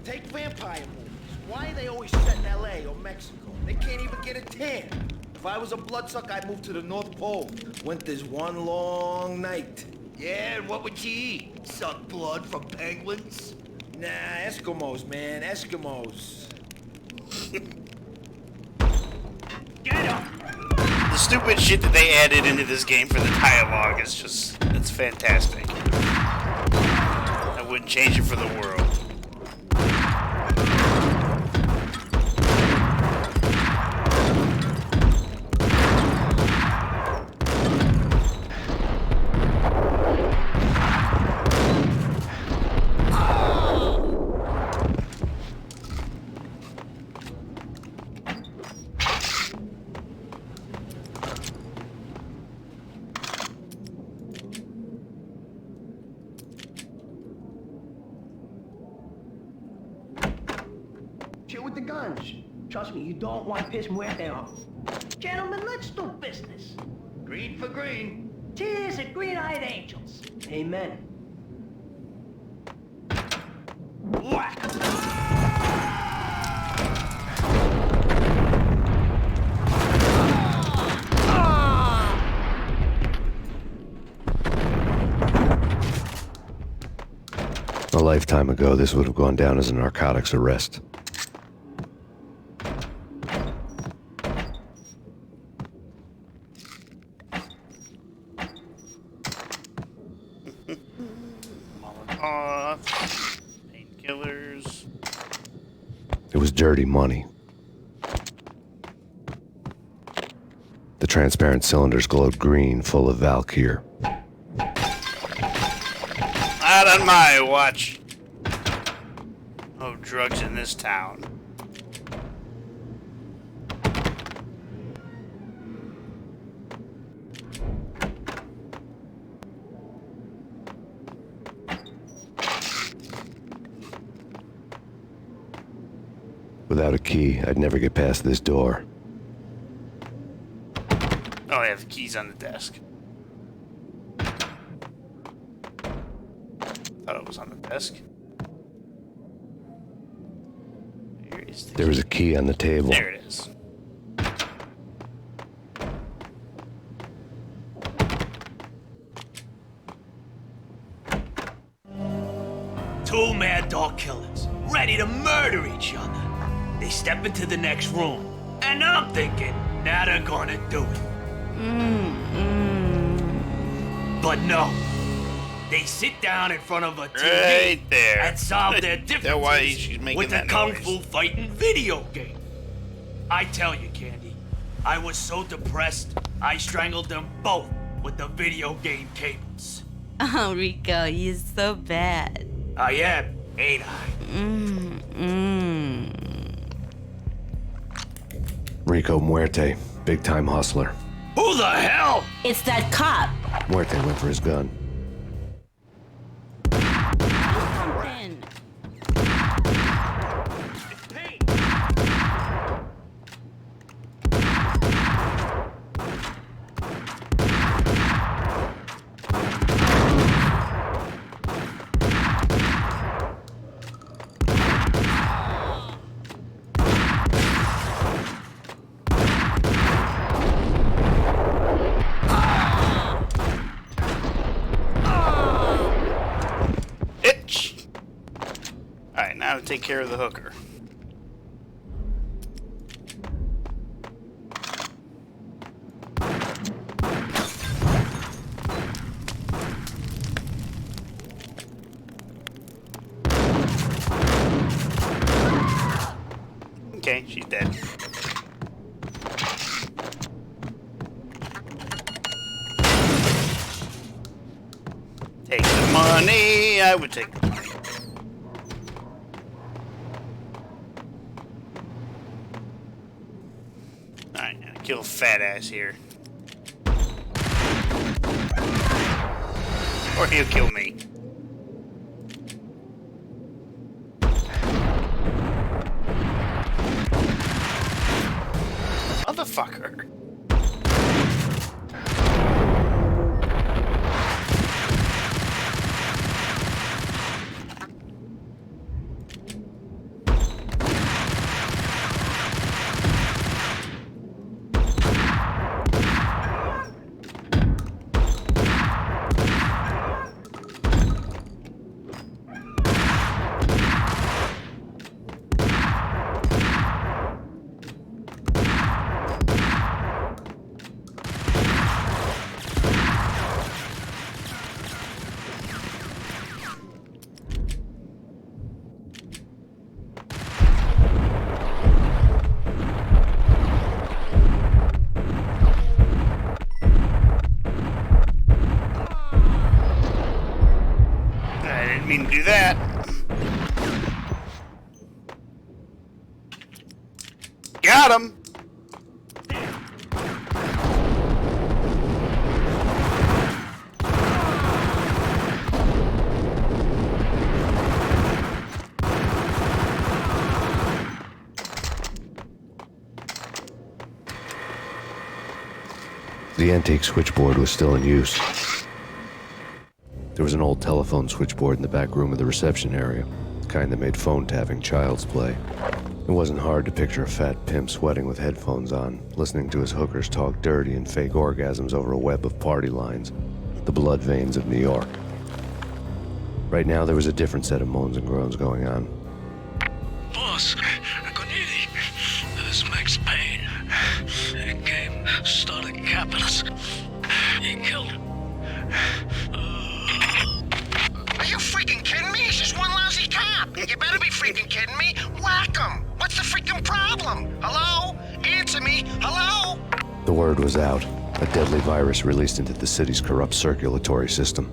Take vampire movies. Why are they always set in LA or Mexico? They can't even get a tan. If I was a bloodsucker, I'd move to the North Pole. Winter's one long night. Yeah, and what would you eat? Suck blood from penguins? Nah, Eskimos, man, Eskimos. Get him! The stupid shit that they added into this game for the dialogue is just, it's fantastic. I wouldn't change it for the world. Shit with the guns. Trust me, you don't want to piss Muerte off. Gentlemen, let's do business. Green for green. Cheers at green-eyed angels. Amen. Whack! lifetime ago, this would have gone down as a narcotics arrest. Molotov, painkillers. It was dirty money. The transparent cylinders glowed green, full of Valkyr. Not on my watch. No drugs in this town. Without a key, I'd never get past this door. Oh, I have the keys on the desk. Thought it was on the desk. Where is the There was a key on the table. There it is. Two mad dog killers, ready to murder each other. They step into the next room, and I'm thinking, now they're gonna do it. But no. They sit down in front of a TV Right there. and solve their That's why differences she's making with a that kung noise. fu fighting video game. I tell you, Candy, I was so depressed, I strangled them both with the video game cables. Oh, Rico, you're so bad. I am, ain't I? Rico Muerte, big-time hustler. Who the hell? It's that cop. Muerte went for his gun. Something. Itch. Alright, now to take care of the hooker. Okay, she's dead. Take the money. I would take the money. Alright, now kill fat ass here. Or he'll kill me. Motherfucker. I didn't mean to do that. Got him. The antique switchboard was still in use. There was an old telephone switchboard in the back room of the reception area, the kind that made phone tapping child's play. It wasn't hard to picture a fat pimp sweating with headphones on, listening to his hookers talk dirty and fake orgasms over a web of party lines, the blood veins of New York. Right now, there was a different set of moans and groans going on. Boss, Conidi, this is Max Payne. He came, started capping us. He killed him. Are you freaking kidding me? He's just one lousy cop. You better be freaking kidding me. Whack him. What's the freaking problem? Hello? Answer me. Hello? The word was out. A deadly virus released into the city's corrupt circulatory system.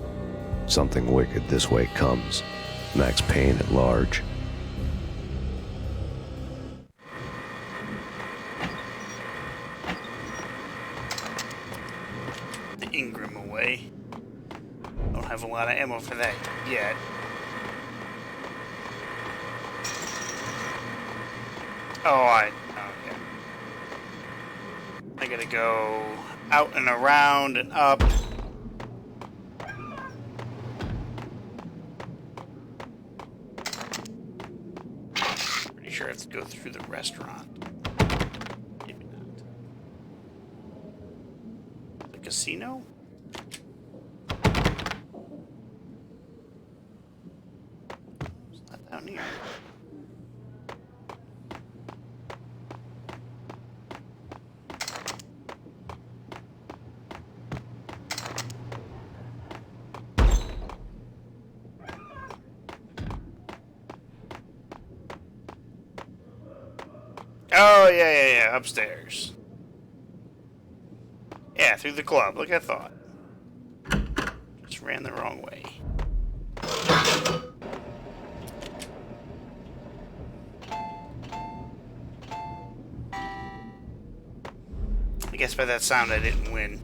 Something wicked this way comes. Max Payne at large. The Ingram away. Don't have a lot of ammo for that yet. Oh, yeah. I gotta go out and around and up. Pretty sure I have to go through the restaurant. Maybe not. The casino? It's not down here. Oh, yeah, upstairs. Yeah, through the club, like I thought. Just ran the wrong way. I guess by that sound I didn't win.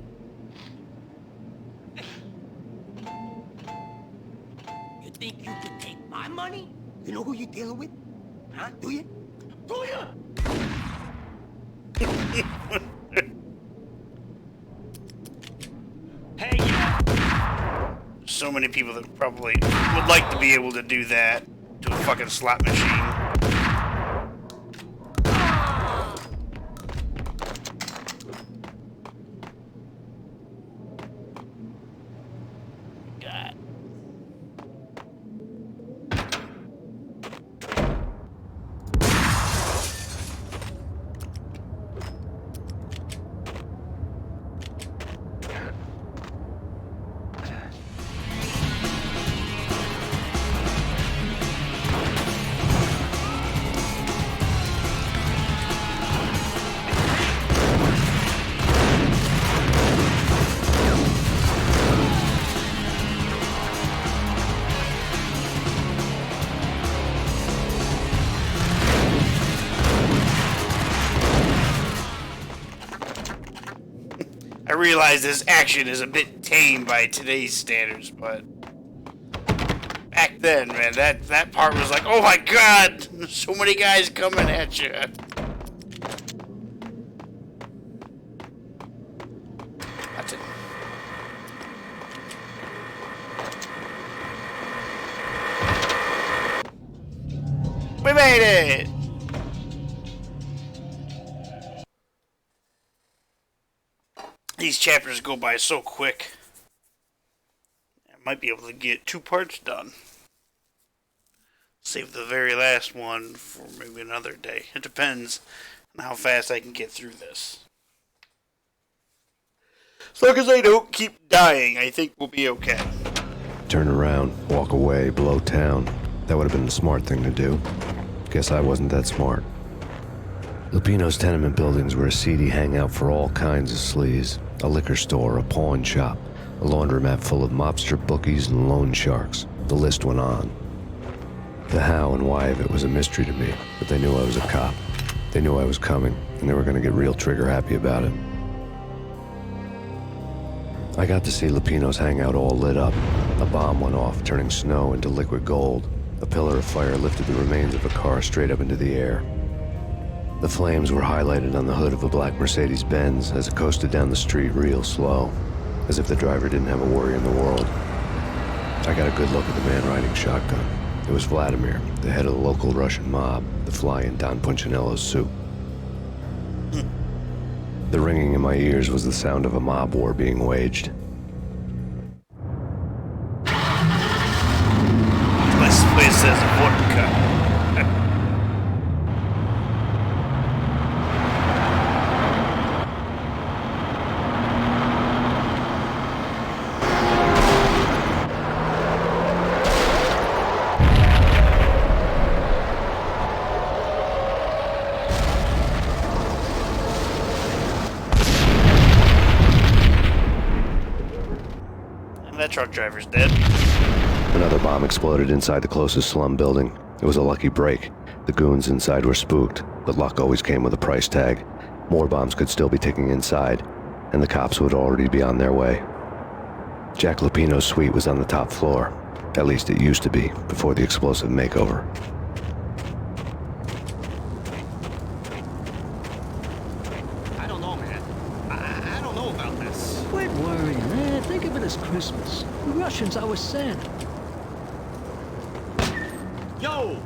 You think you could take my money? You know who you're dealing with? Huh? Do you? Do you? Hey, you! So many people that probably would like to be able to do that to a fucking slot machine. God. I realize this action is a bit tame by today's standards, but back then, man, that part was like, oh my god, so many guys coming at you. That's it. We made it! These chapters go by so quick. I might be able to get 2 parts done. Save the very last one for maybe another day. It depends on how fast I can get through this. As long as I don't keep dying, I think we'll be okay. Turn around, walk away, blow town. That would have been the smart thing to do. Guess I wasn't that smart. Lupino's tenement buildings were a seedy hangout for all kinds of sleaze. A liquor store, a pawn shop, a laundromat full of mobster bookies and loan sharks. The list went on. The how and why of it was a mystery to me, but they knew I was a cop. They knew I was coming, and they were going to get real trigger-happy about it. I got to see Lupino's hangout all lit up. A bomb went off, turning snow into liquid gold. A pillar of fire lifted the remains of a car straight up into the air. The flames were highlighted on the hood of a black Mercedes-Benz as it coasted down the street real slow, as if the driver didn't have a worry in the world. I got a good look at the man riding shotgun. It was Vladimir, the head of the local Russian mob, the fly in Don Punchinello's soup. The ringing in my ears was the sound of a mob war being waged. that truck driver's dead. Another bomb exploded inside the closest slum building. It was a lucky break. The goons inside were spooked, but luck always came with a price tag. More bombs could still be ticking inside, and the cops would already be on their way. Jack Lupino's suite was on the top floor. At least it used to be, before the explosive makeover. I don't know, man. I don't know about this. Quit worrying, man. Think of it as Christmas. The Russians are Santa. Yo!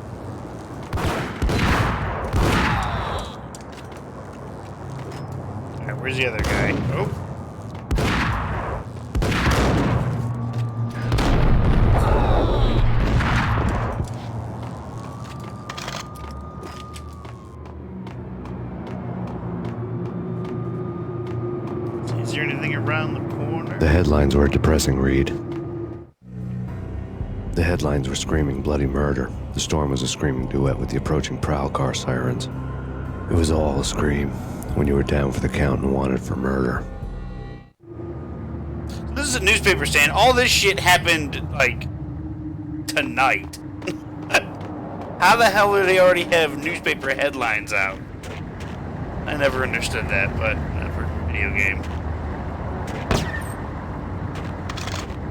Alright, where's the other guy? Oh. Is there anything around the corner? The headlines were a depressing read. The headlines were screaming bloody murder. The storm was a screaming duet with the approaching prowl car sirens. It was all a scream when you were down for the count and wanted for murder. This is a newspaper saying all this shit happened, like, tonight. How the hell do they already have newspaper headlines out? I never understood that, but whatever. Video game.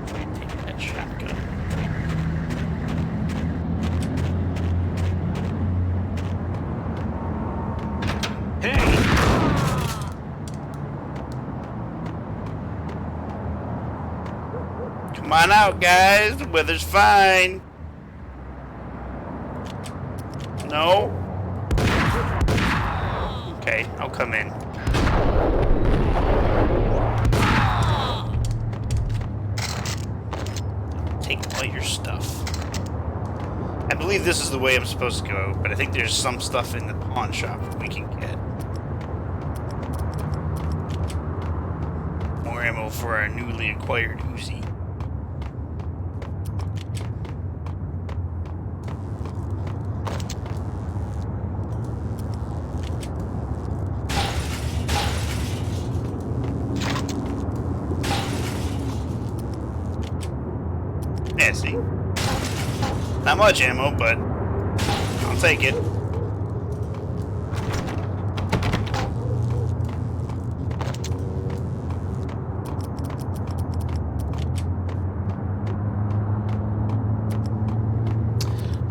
Take that shotgun. Come on out, guys. The weather's fine. No? Okay, I'll come in. Take all your stuff. I believe this is the way I'm supposed to go, but I think there's some stuff in the pawn shop that we can get. More ammo for our newly acquired Uzi. Yeah, see? Not much ammo, but I'll take it.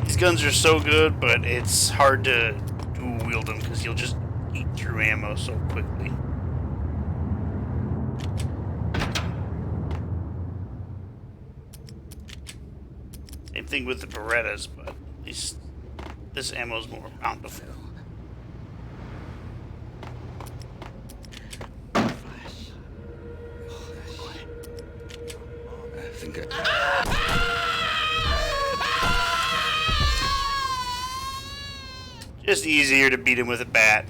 These guns are so good, but it's hard to dual wield them because you'll just eat through ammo so quickly. Same thing with the Berettas, but at least this ammo's more bountiful. Just easier to beat him with a bat.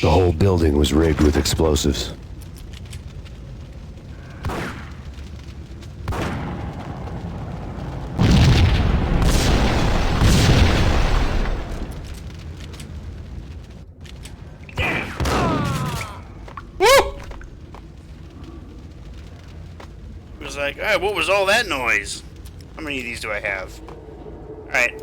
The whole building was rigged with explosives. It was like, alright, what was all that noise? How many of these do I have? Alright.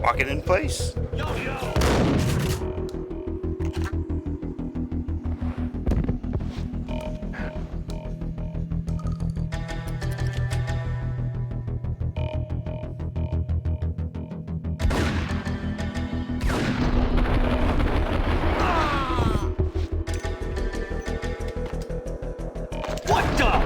Lock it in place. What the?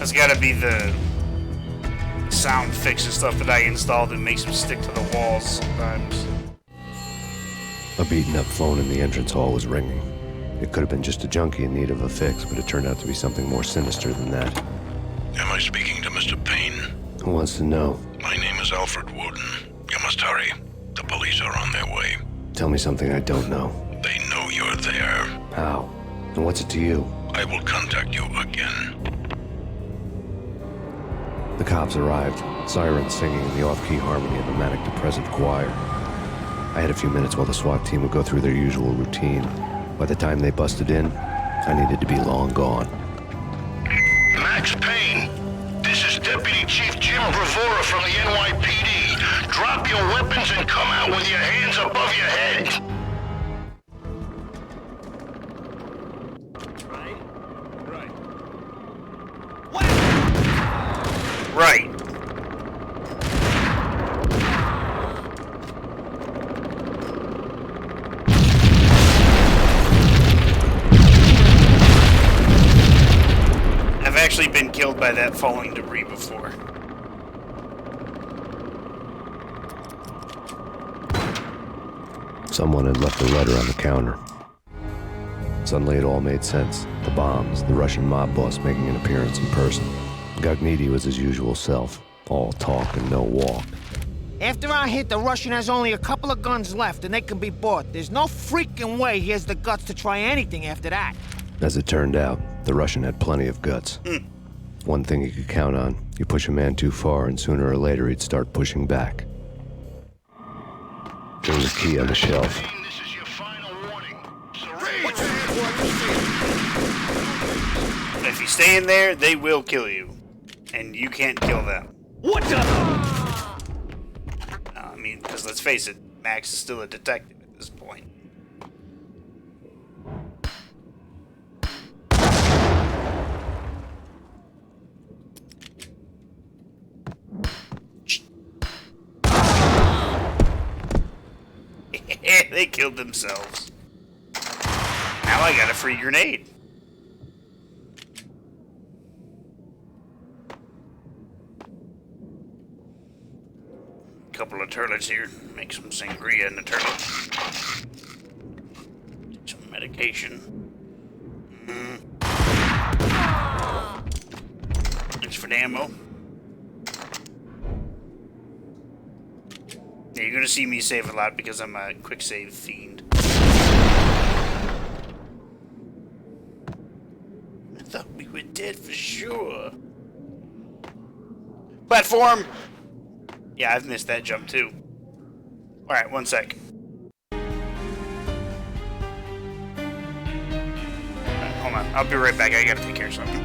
That's gotta be the sound fix and stuff that I installed that makes them stick to the walls sometimes. A beaten-up phone in the entrance hall was ringing. It could have been just a junkie in need of a fix, but it turned out to be something more sinister than that. Am I speaking to Mr. Payne? Who wants to know? My name is Alfred Woden. You must hurry. The police are on their way. Tell me something I don't know. They know you're there. How? And what's it to you? I will contact you again. The cops arrived, sirens singing in the off-key harmony of a manic-depressive choir. I had a few minutes while the SWAT team would go through their usual routine. By the time they busted in, I needed to be long gone. Max Payne, this is Deputy Chief Jim Bravura from the NYPD. Drop your weapons and come out with your hands above your head. Right. I've actually been killed by that falling debris before. Someone had left a letter on the counter. Suddenly it all made sense. The bombs, the Russian mob boss making an appearance in person. Gagniti was his usual self, all talk and no walk. After our hit, the Russian has only a couple of guns left, and they can be bought. There's no freaking way he has the guts to try anything after that. As it turned out, the Russian had plenty of guts. One thing you could count on, you push a man too far and sooner or later he'd start pushing back. There was a key on the shelf. If you stay in there, they will kill you. And you can't kill them. What the? I mean, because let's face it, Max is still a detective at this point. They killed themselves. Now I got a free grenade. Couple of turlets here. Make some sangria in the turlet. Some medication. Thanks for the ammo. Yeah, you're gonna see me save a lot because I'm a quick save fiend. I thought we were dead for sure. Platform! Yeah, I've missed that jump too. Alright, one sec. Right, hold on, I'll be right back. I gotta take care of something.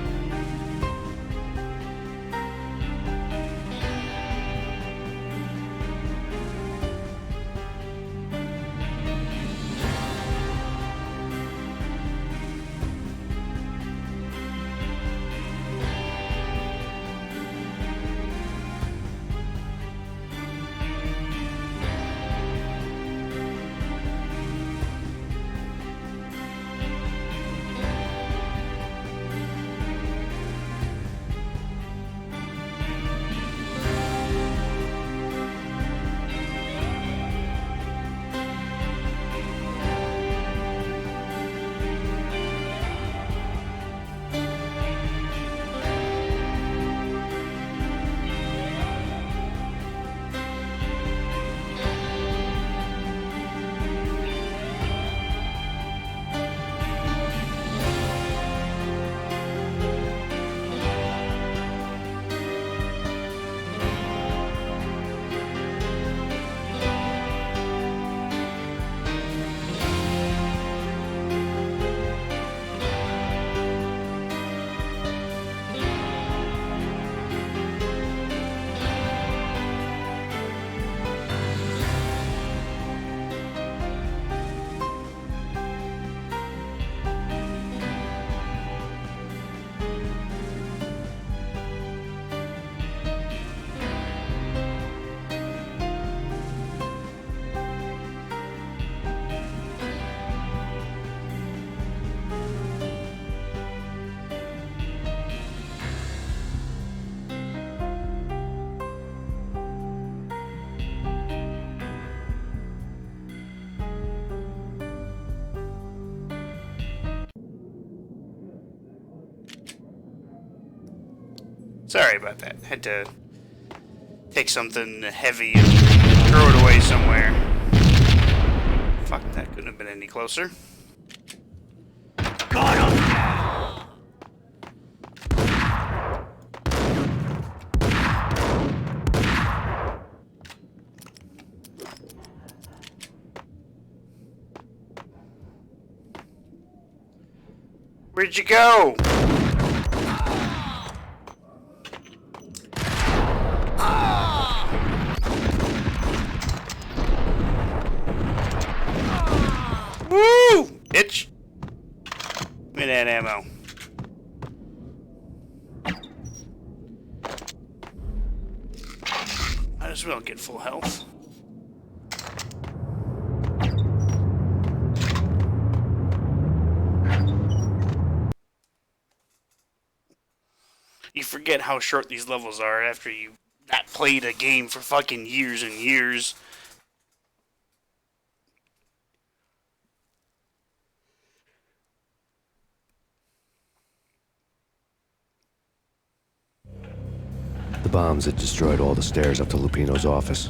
Sorry about that. Had to take something heavy and throw it away somewhere. Fuck, that couldn't have been any closer. Got him! Where'd you go? Woo! Bitch! Give me that ammo. Might as well get full health. You forget how short these levels are after you not played a game for fucking years and years. The bombs had destroyed all the stairs up to Lupino's office.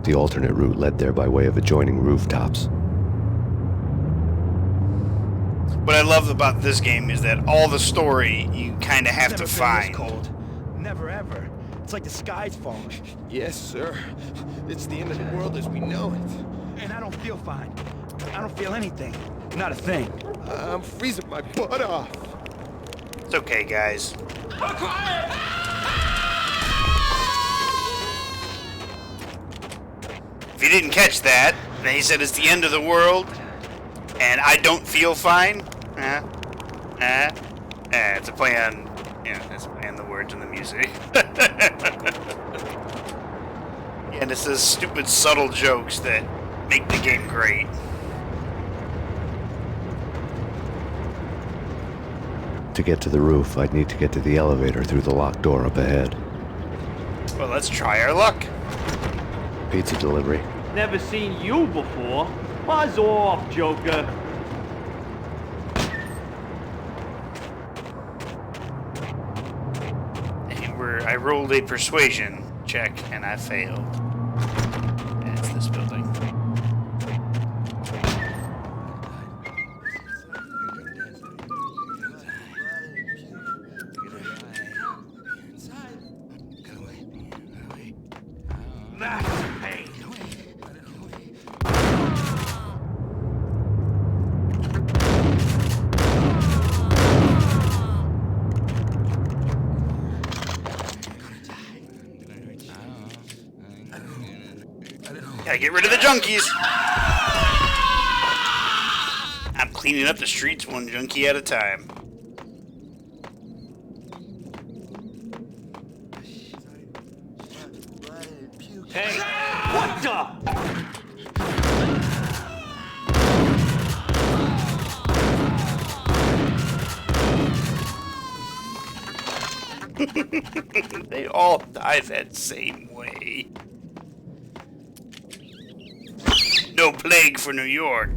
The alternate route led there by way of adjoining rooftops. What I love about this game is that all the story you kind of have to find. Cold. Never ever. It's like the sky's falling. Yes, sir. It's the end of the world as we know it. And I don't feel fine. I don't feel anything. Not a thing. I'm freezing my butt off. It's okay, guys. If you didn't catch that, then he said it's the end of the world, and I don't feel fine. It's a play on, it's a play on the words and the music. Yeah, and it's those stupid subtle jokes that make the game great. To get to the roof, I'd need to get to the elevator through the locked door up ahead. Well, let's try our luck. Pizza delivery. Never seen you before. Buzz off, Joker. I rolled a persuasion check and I failed. And it's this building. Gotta get rid of the junkies. I'm cleaning up the streets one junkie at a time. Hey, what the? They all die that same way. No plague for New York.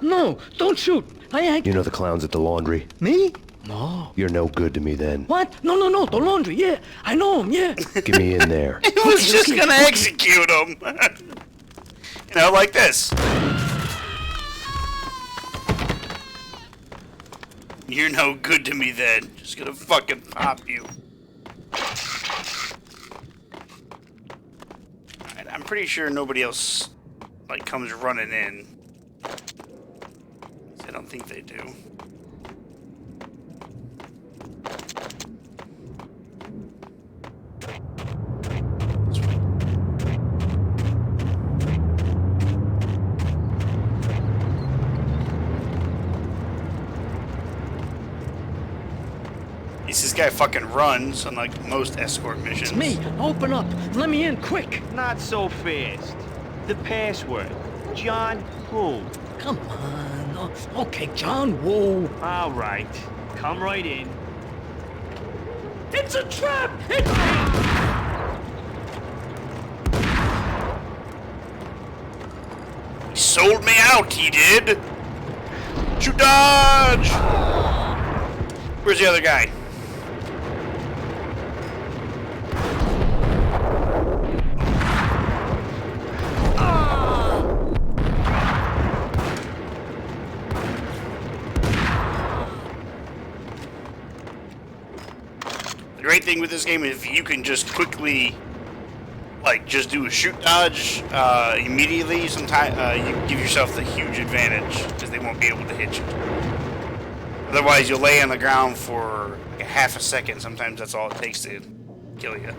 No, don't shoot. You know the clowns at the laundry? Me? No. You're no good to me then. What? No, the laundry, yeah. I know him, yeah. Get me in there. He was just gonna execute him. Like this. You're no good to me then. Just gonna fucking pop you. Alright, I'm pretty sure nobody else, comes running in. I don't think they do. This guy fucking runs, unlike most escort missions. It's me. Open up. Let me in, quick. Not so fast. The password. John who? Come on. Okay, John Woo. All right. Come right in. It's a trap! sold me out, he did. Shoot dodge! Where's the other guy? The great thing with this game is you can just quickly, like, just do a shoot dodge immediately. Sometimes you give yourself the huge advantage because they won't be able to hit you. Otherwise, you'll lay on the ground for like a half a second. Sometimes that's all it takes to kill you.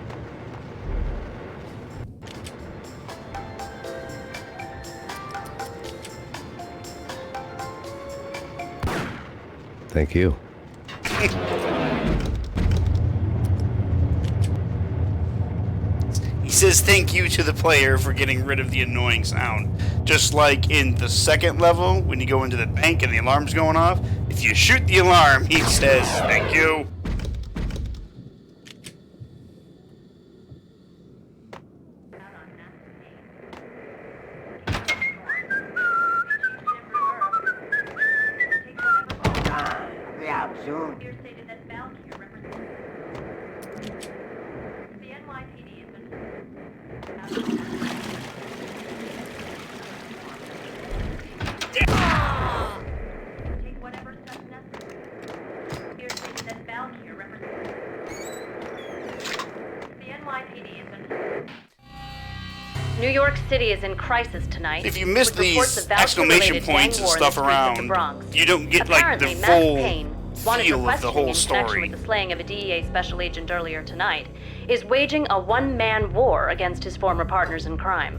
Thank you. He says thank you to the player for getting rid of the annoying sound. Just like in the second level, when you go into the bank and the alarm's going off, if you shoot the alarm, he says thank you. New York City is in crisis tonight. If you miss these exclamation points and stuff around, you don't get like the full feel of the whole story. With the slaying of a DEA special agent earlier tonight, is waging a one-man war against his former partners in crime.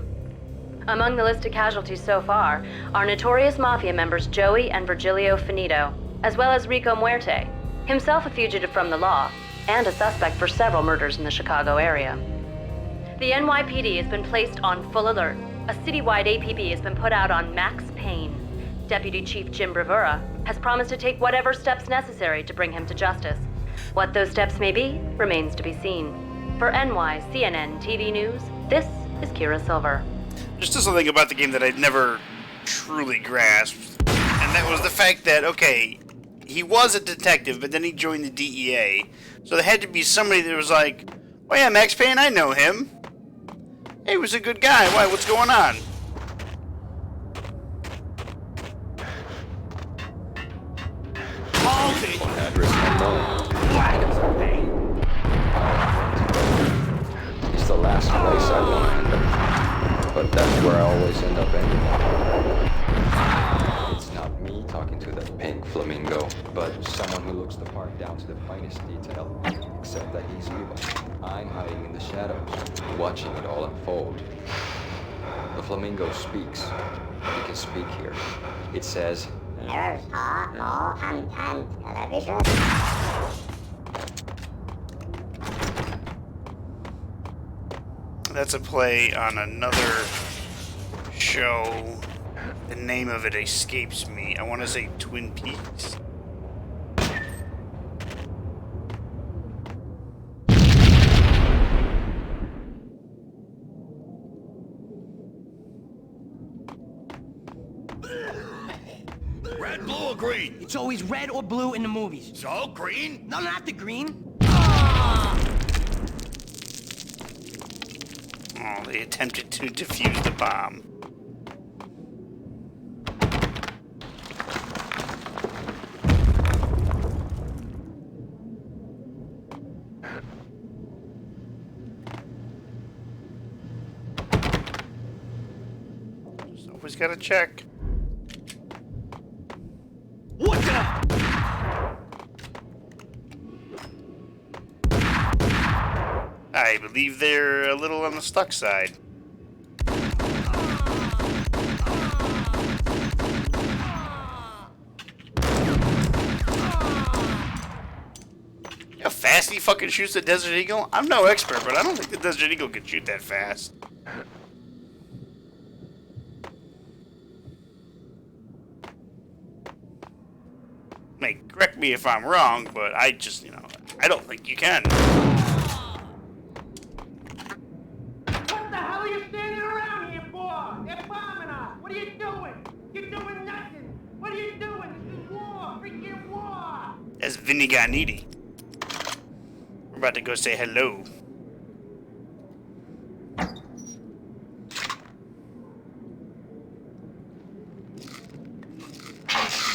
Among the list of casualties so far are notorious mafia members Joey and Virgilio Finito, as well as Rico Muerte, himself a fugitive from the law, and a suspect for several murders in the Chicago area. The NYPD has been placed on full alert. A citywide APB has been put out on Max Payne. Deputy Chief Jim Bravura has promised to take whatever steps necessary to bring him to justice. What those steps may be remains to be seen. For NYCNN TV News, this is Kira Silver. There's still something about the game that I'd never truly grasped, and that was the fact that, okay, he was a detective, but then he joined the DEA, so there had to be somebody that was like, oh yeah, Max Payne, I know him. Hey, he was a good guy. Why? What's going on? Address unknown. It's the last place I want to end up, but that's where I always end up anyway. It's not me talking to that pink flamingo, but someone who looks the part down to the finest detail, except that he's evil. I'm hiding in the shadows, watching it all unfold. The flamingo speaks. He can speak here. It says, "There's no content television." That's a play on another show. The name of it escapes me. I want to say Twin Peaks. Red, blue, or green? It's always red or blue in the movies. So, green? No, not the green. Oh, they attempted to defuse the bomb. Just always gotta check. What the? I believe they're a little on the stuck side. How fast he fucking shoots the Desert Eagle? I'm no expert, but I don't think the Desert Eagle can shoot that fast. Correct me if I'm wrong, but I just, I don't think you can. What the hell are you standing around here for? They're bombing us. What are you doing? as Vinny got needy. We're about to go say hello.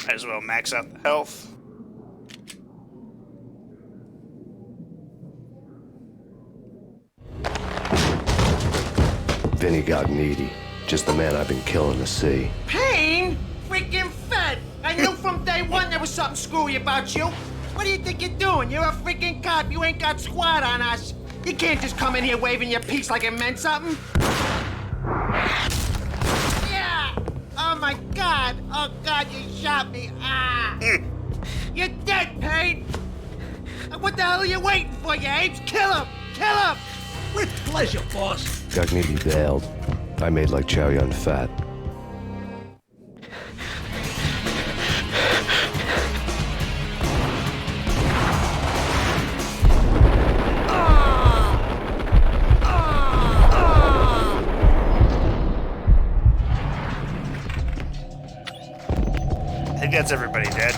Might as well max out the health. Vinny got needy. Just the man I've been killing to see. Payne? Freaking fed! I knew from day one there was something screwy about you. What do you think you're doing? You're a freaking cop. You ain't got squad on us. You can't just come in here waving your piece like it meant something. Yeah! Oh my God! Oh God, you shot me! Ah! You're dead, Payne! What the hell are you waiting for, you apes? Kill him! Kill him! With pleasure, boss. Gagnetti bailed. I made like Chow Yun Fat. I think that's everybody dead.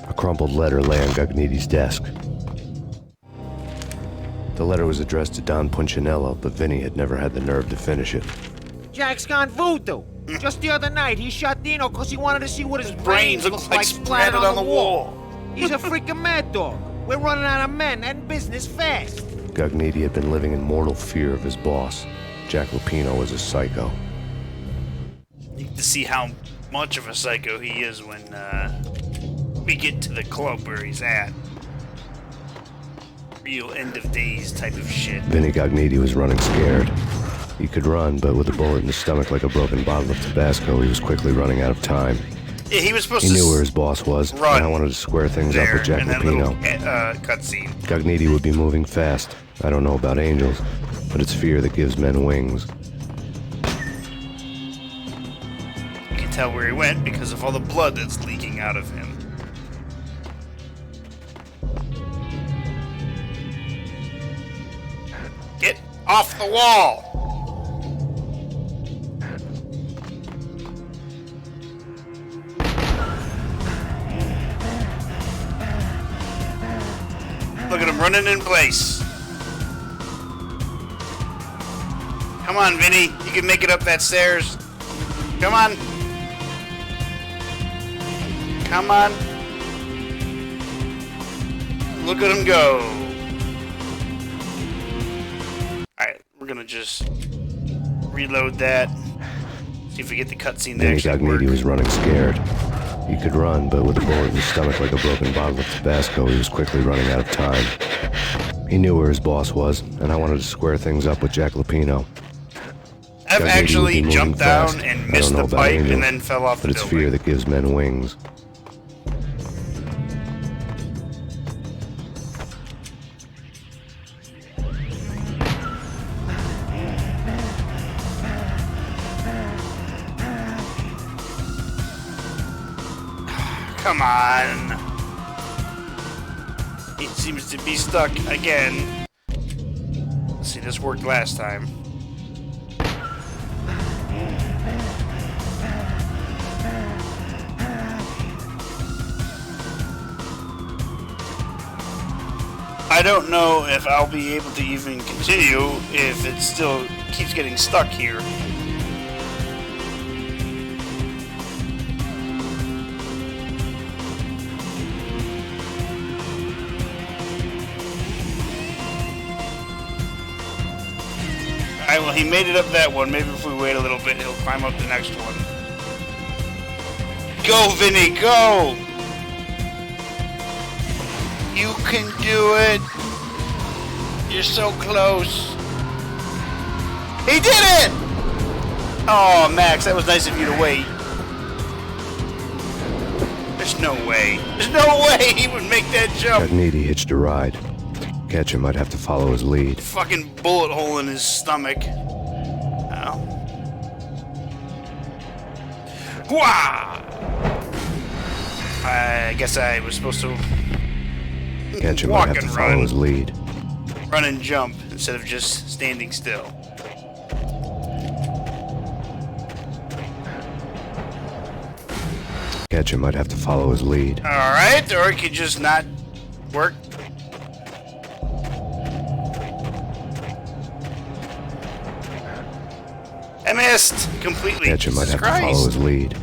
A crumpled letter lay on Gagnetti's desk. The letter was addressed to Don Punchinello, but Vinny had never had the nerve to finish it. Jack's gone voodoo. Just the other night, he shot Dino because he wanted to see what his brains looked like splattered on the wall. He's a freaking mad dog. We're running out of men and business fast. Gagnetti had been living in mortal fear of his boss. Jack Lupino was a psycho. You get to see how much of a psycho he is when we get to the club where he's at. Real end of days type of shit. Vinny Gagnetti was running scared. He could run, but with a bullet in his stomach like a broken bottle of Tabasco, he was quickly running out of time. Yeah, he was supposed He to knew where his boss was, and I wanted to square things up with Jack Lupino. Cutscene. Gagnetti would be moving fast. I don't know about angels, but it's fear that gives men wings. You can tell where he went because of all the blood that's leaking out of him. Get off the wall! Look at him running in place. Come on, Vinny. You can make it up that stairs. Come on. Come on. Look at him go. Alright, we're gonna just reload that. See if we get the cutscene there. Vinny Gagnetti was running scared. He could run, but with a bullet in his stomach like a broken bottle of Tabasco, he was quickly running out of time. He knew where his boss was, and I wanted to square things up with Jack Lupino. I've actually jumped down and missed the pipe angels, and then fell off the but it's building. fear that gives men wings. Come on. He seems to be stuck again. Let's see, this worked last time. I don't know if I'll be able to even continue if it still keeps getting stuck here. Alright, well, he made it up that one. Maybe if we wait a little bit, he'll climb up the next one. Go, Vinny, go! You can do it! You're so close. He did it! Oh, Max, that was nice of you to wait. There's no way. There's no way he would make that jump. Gagnetti hitched a ride. To catch him, I'd have to follow his lead. Fucking bullet hole in his stomach. Oh. Wah! I guess I was supposed to Catch him, walk I'd have to and follow run. his lead. Run and jump instead of just standing still. Catch him, I'd have to follow his lead. Alright, or it could just not work. I missed completely. Catch him, I'd have to follow his lead.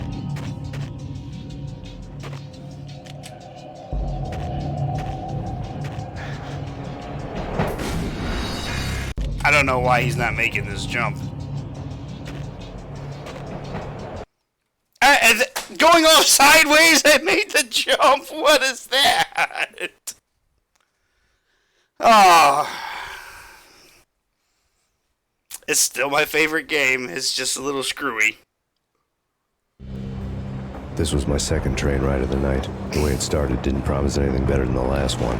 I don't know why he's not making this jump. Going off sideways, I made the jump. What is that? Oh. It's still my favorite game. It's just a little screwy. This was my second train ride of the night. The way it started didn't promise anything better than the last one.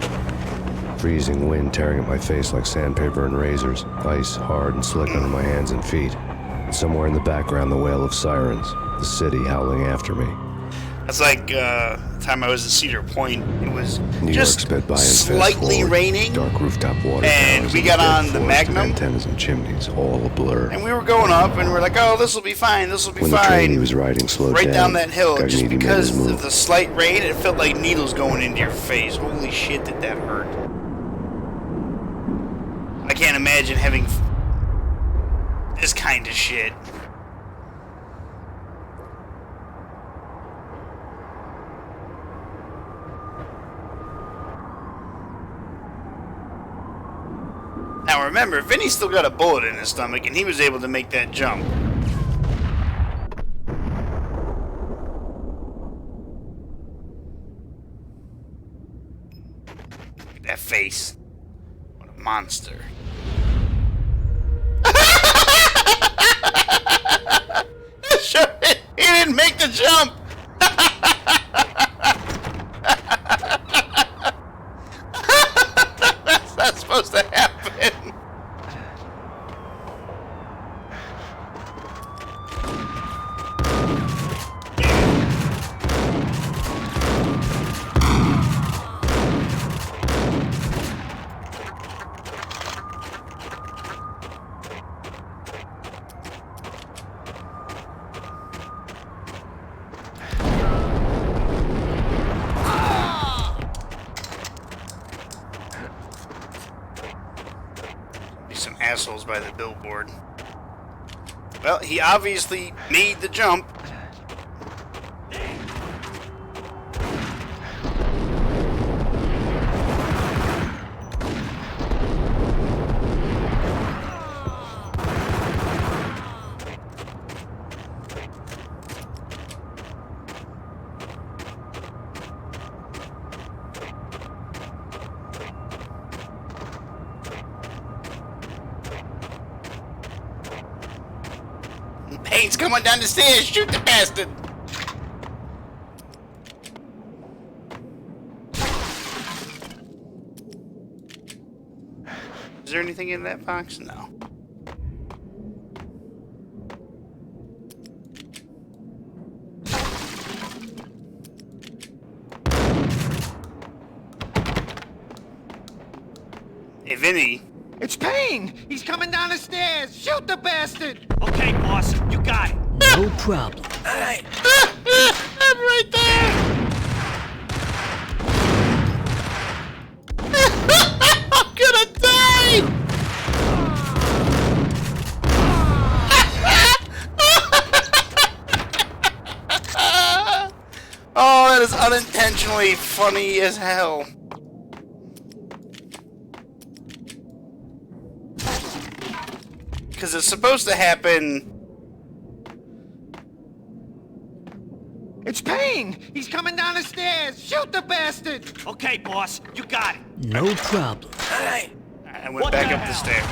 Freezing wind tearing at my face like sandpaper and razors, ice hard and slick under my hands and feet. And somewhere in the background, the wail of sirens, the city howling after me. That's like the time I was in Cedar Point. It was New just York sped by slightly raining, dark rooftop water and towers we got on the Magnum, antennas and chimneys, all a blur. and we were going up, and we're like, "Oh, this will be fine. This will be When fine." the train he was riding slowed right down that hill, Cogniti just made because his move. of the slight rain, it felt like needles going into your face. Holy shit, did that hurt! I can't imagine having this kind of shit. Now remember, Vinny's still got a bullet in his stomach, and he was able to make that jump. Look at that face. What a monster. Sure, he didn't make the jump! That's not supposed to happen. Some assholes by the billboard. Well, he obviously made the jump. Payne's coming down the stairs. Shoot the bastard. Is there anything in that box? No. Hey, Vinny. It's Payne! He's coming down the stairs! Shoot the bastard! Okay, boss, you got it. No problem. Alright. I'm right there! I'm gonna die! Oh, that is unintentionally funny as hell. Because it's supposed to happen. It's Payne! He's coming down the stairs! Shoot the bastard! Okay, boss, you got it. No problem. Alright. I went back up the stairs.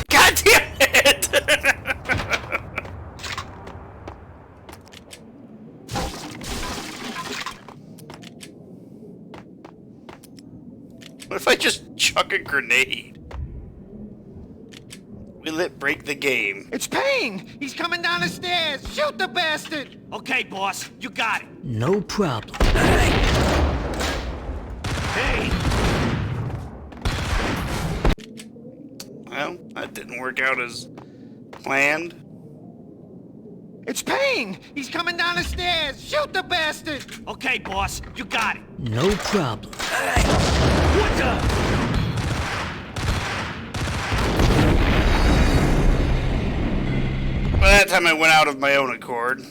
God damn it! What if I just chuck a grenade? Will it break the game? It's Payne! He's coming down the stairs! Shoot the bastard! Okay, boss, you got it. No problem. Hey! Well, that didn't work out as planned. It's Payne! He's coming down the stairs! Shoot the bastard! Okay, boss, you got it. No problem. What the? By that time, I went out of my own accord.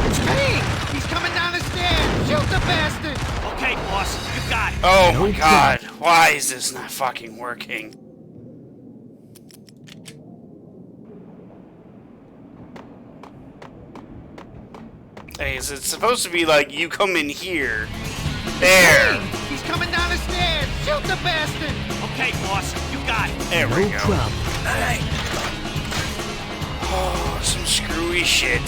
It's Payne! He's coming down the stairs! Shoot the bastard! Okay, boss, you got it. Oh my god, why is this not fucking working? Hey, is it supposed to be like you come in here? There! He's coming down the stairs! Shoot the bastard! Okay, boss, you got it. There we go. problem. Oh, some screwy shit.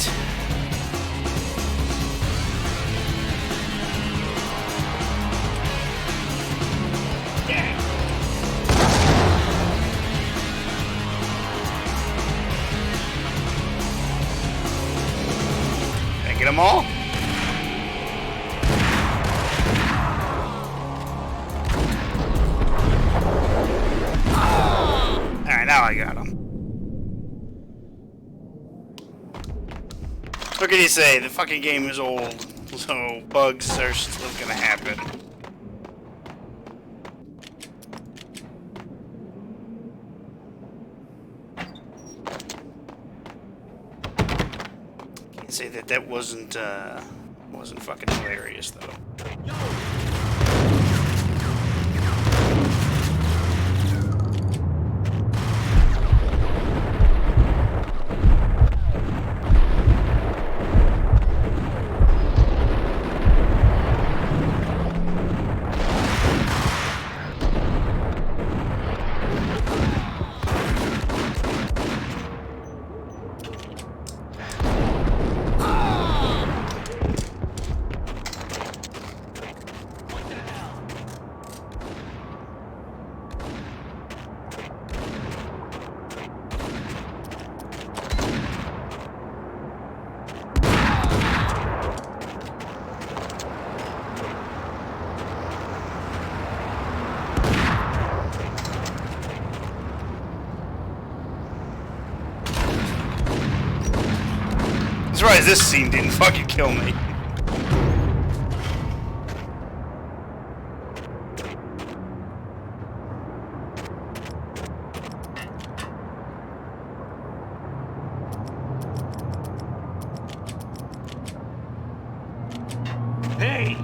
Did I get them all? Alright, now I got them. What can you say? The fucking game is old, so bugs are still gonna happen. Can't say that that wasn't fucking hilarious though. I'm surprised this scene didn't fucking kill me. Hey!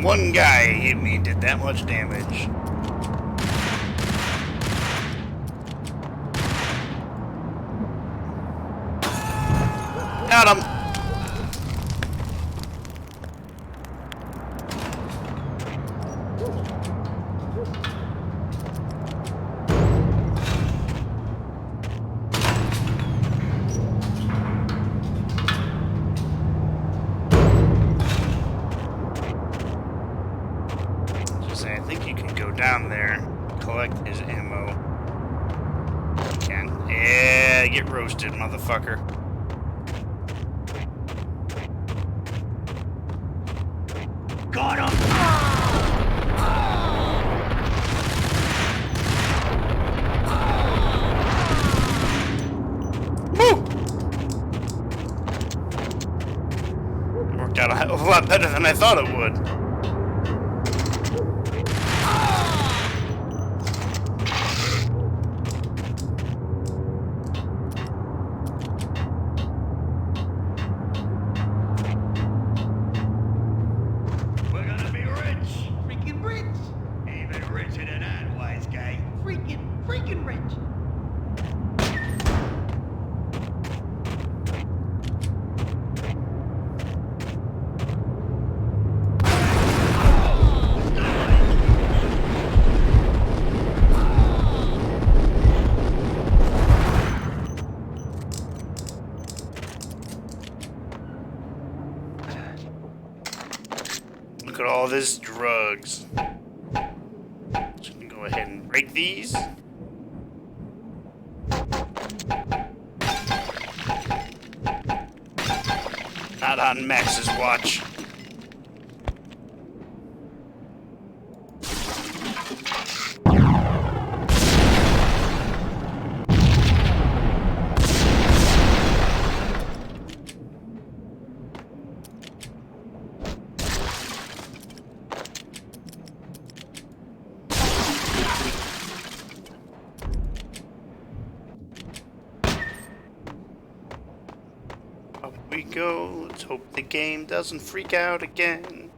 One guy hit me and did that much damage. Got him. I think you can go down there, collect his ammo. You can. Yeah, get roasted, motherfucker. Got him! Woo! Worked out a hell of a lot better than I thought it would. Freaking fucking rich. Look at all this drugs. Just gonna go ahead and break these. Not on Max's watch. Up we go. Let's hope the game doesn't freak out again.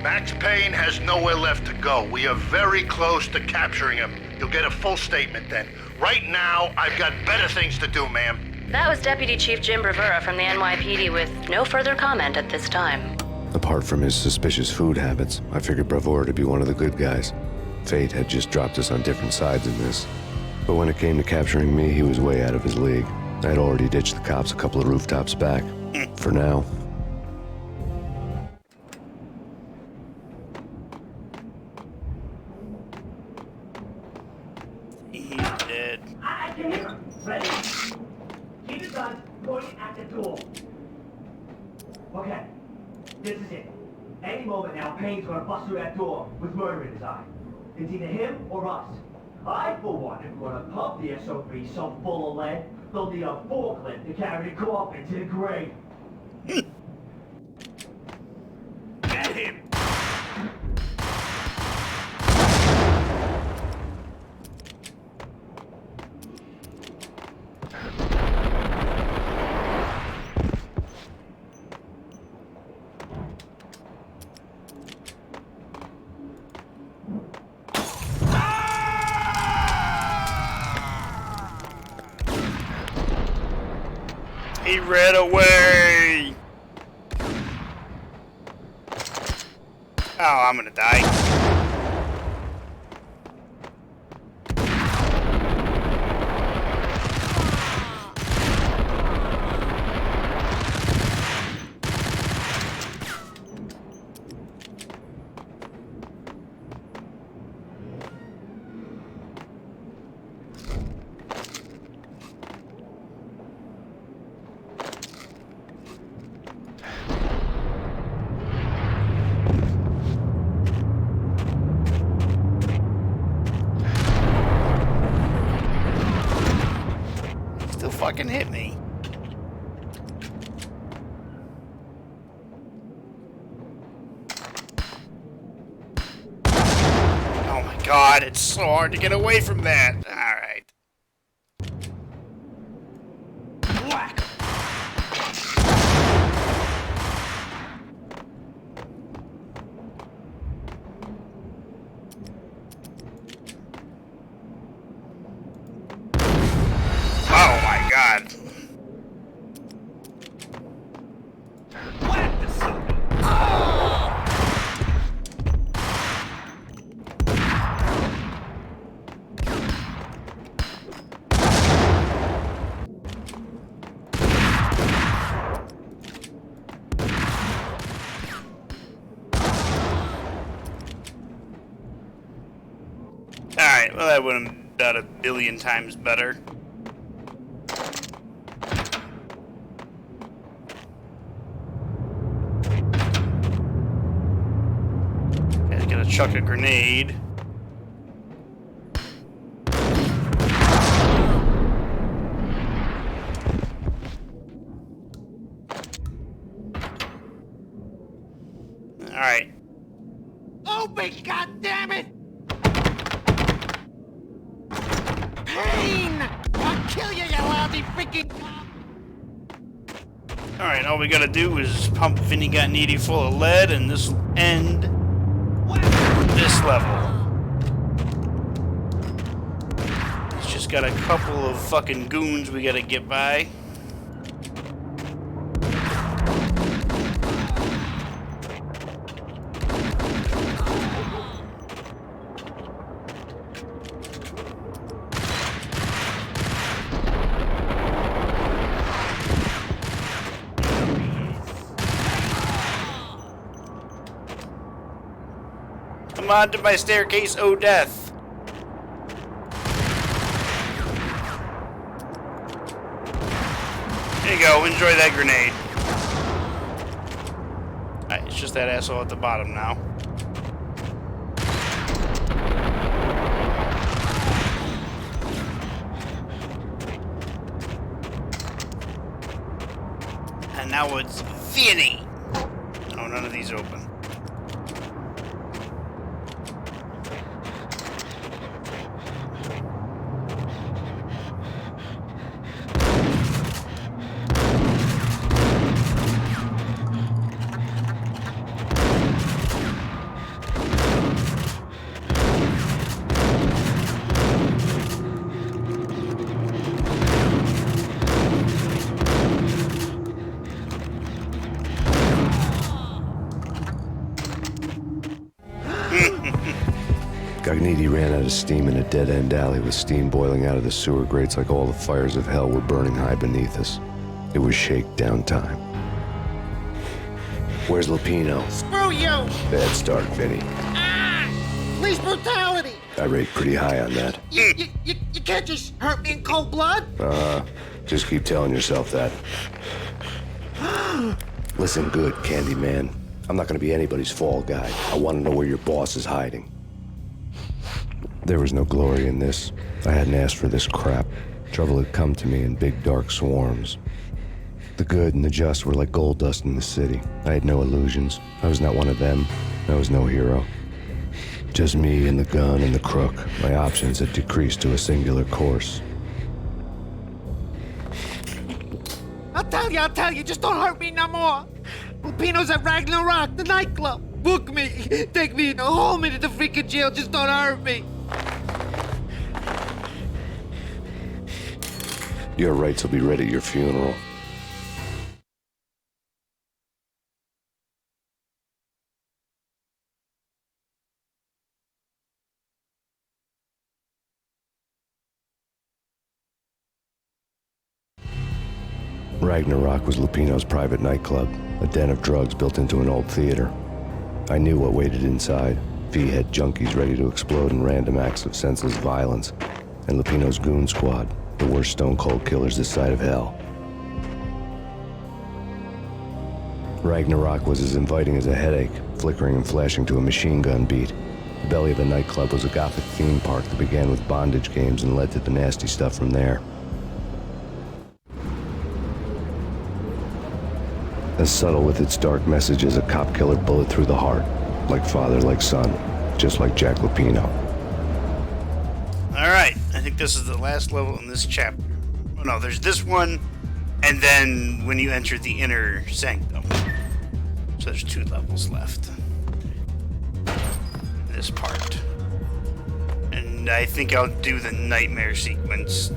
Max Payne has nowhere left to go. We are very close to capturing him. You'll get a full statement then. Right now, I've got better things to do, ma'am. That was Deputy Chief Jim Rivera from the NYPD with no further comment at this time. Apart from his suspicious food habits, I figured Bravura to be one of the good guys. Fate had just dropped us on different sides in this. But when it came to capturing me, he was way out of his league. I'd already ditched the cops a couple of rooftops back. For now. He's dead. I can hear him. Ready? Keep your guns pointing at the door. Okay, this is it. Any moment now, Payne's gonna bust through that door with murder in his eye. It's either him or us. I, for one, am gonna pump the SOB so full of lead, they'll need a forklift to carry the coffin to the grave. Get him! He ran away! Oh, I'm gonna die. Still fucking hit me. Oh my god, it's so hard to get away from that. Alright. Whack! Oh my god. Whack the sucker! Alright, well that would have been about 1 billion times better. Guy's gonna chuck a grenade. Alright. Open, goddammit! Payne! I'll kill you the freaking... Alright, all we gotta do is pump Vinny Got Needy full of lead, and this will end this level. It's just got a couple of fucking goons we gotta get by. Come on to my staircase, oh death. There you go, enjoy that grenade. Alright, it's just that asshole at the bottom now. And now it's Vinny. Oh, none of these open. Gagniti ran out of steam in a dead-end alley with steam boiling out of the sewer grates like all the fires of hell were burning high beneath us. It was shakedown time. Where's Lupino? Screw you! Bad start, Vinny. Ah! Police brutality! I rate pretty high on that. You can't just hurt me in cold blood? Just keep telling yourself that. Listen good, Candyman. I'm not gonna be anybody's fall guy. I wanna know where your boss is hiding. There was no glory in this. I hadn't asked for this crap. Trouble had come to me in big dark swarms. The good and the just were like gold dust in the city. I had no illusions. I was not one of them. I was no hero. Just me and the gun and the crook. My options had decreased to a singular course. I'll tell you, just don't hurt me no more. Lupino's at Ragnarok, the nightclub. Book me, take me, haul me to the freaking jail, just don't hurt me. Your rights will be read at your funeral. Ragnarok was Lupino's private nightclub, a den of drugs built into an old theater. I knew what waited inside. V-head junkies ready to explode in random acts of senseless violence, and Lupino's goon squad, the worst stone-cold killers this side of hell. Ragnarok was as inviting as a headache, flickering and flashing to a machine gun beat. The belly of the nightclub was a gothic theme park that began with bondage games and led to the nasty stuff from there. As subtle with its dark message as a cop-killer bullet through the heart. Like father, like son. Just like Jack Lupino. Alright, I think this is the last level in this chapter. Oh no, there's this one, and then when you enter the inner sanctum. So there's 2 levels left. This part. And I think I'll do the nightmare sequence.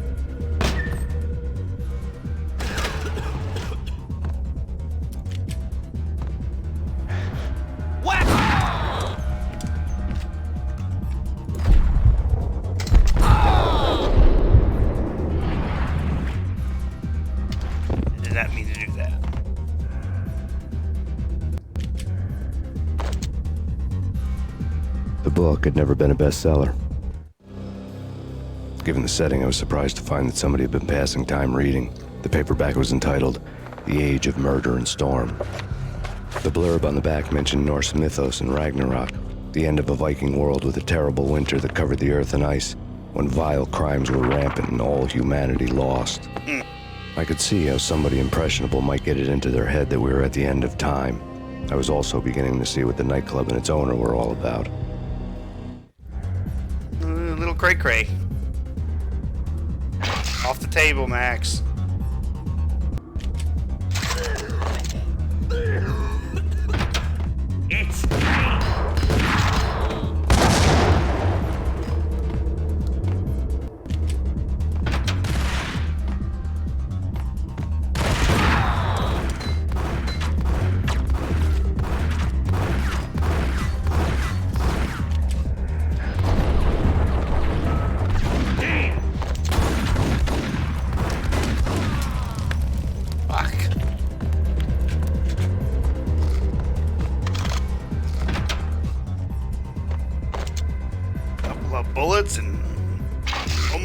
The book had never been a bestseller. Given the setting, I was surprised to find that somebody had been passing time reading. The paperback was entitled, The Age of Murder and Storm. The blurb on the back mentioned Norse mythos and Ragnarok, the end of a Viking world with a terrible winter that covered the earth in ice, when vile crimes were rampant and all humanity lost. I could see how somebody impressionable might get it into their head that we were at the end of time. I was also beginning to see what the nightclub and its owner were all about. Little cray-cray. Off the table, Max.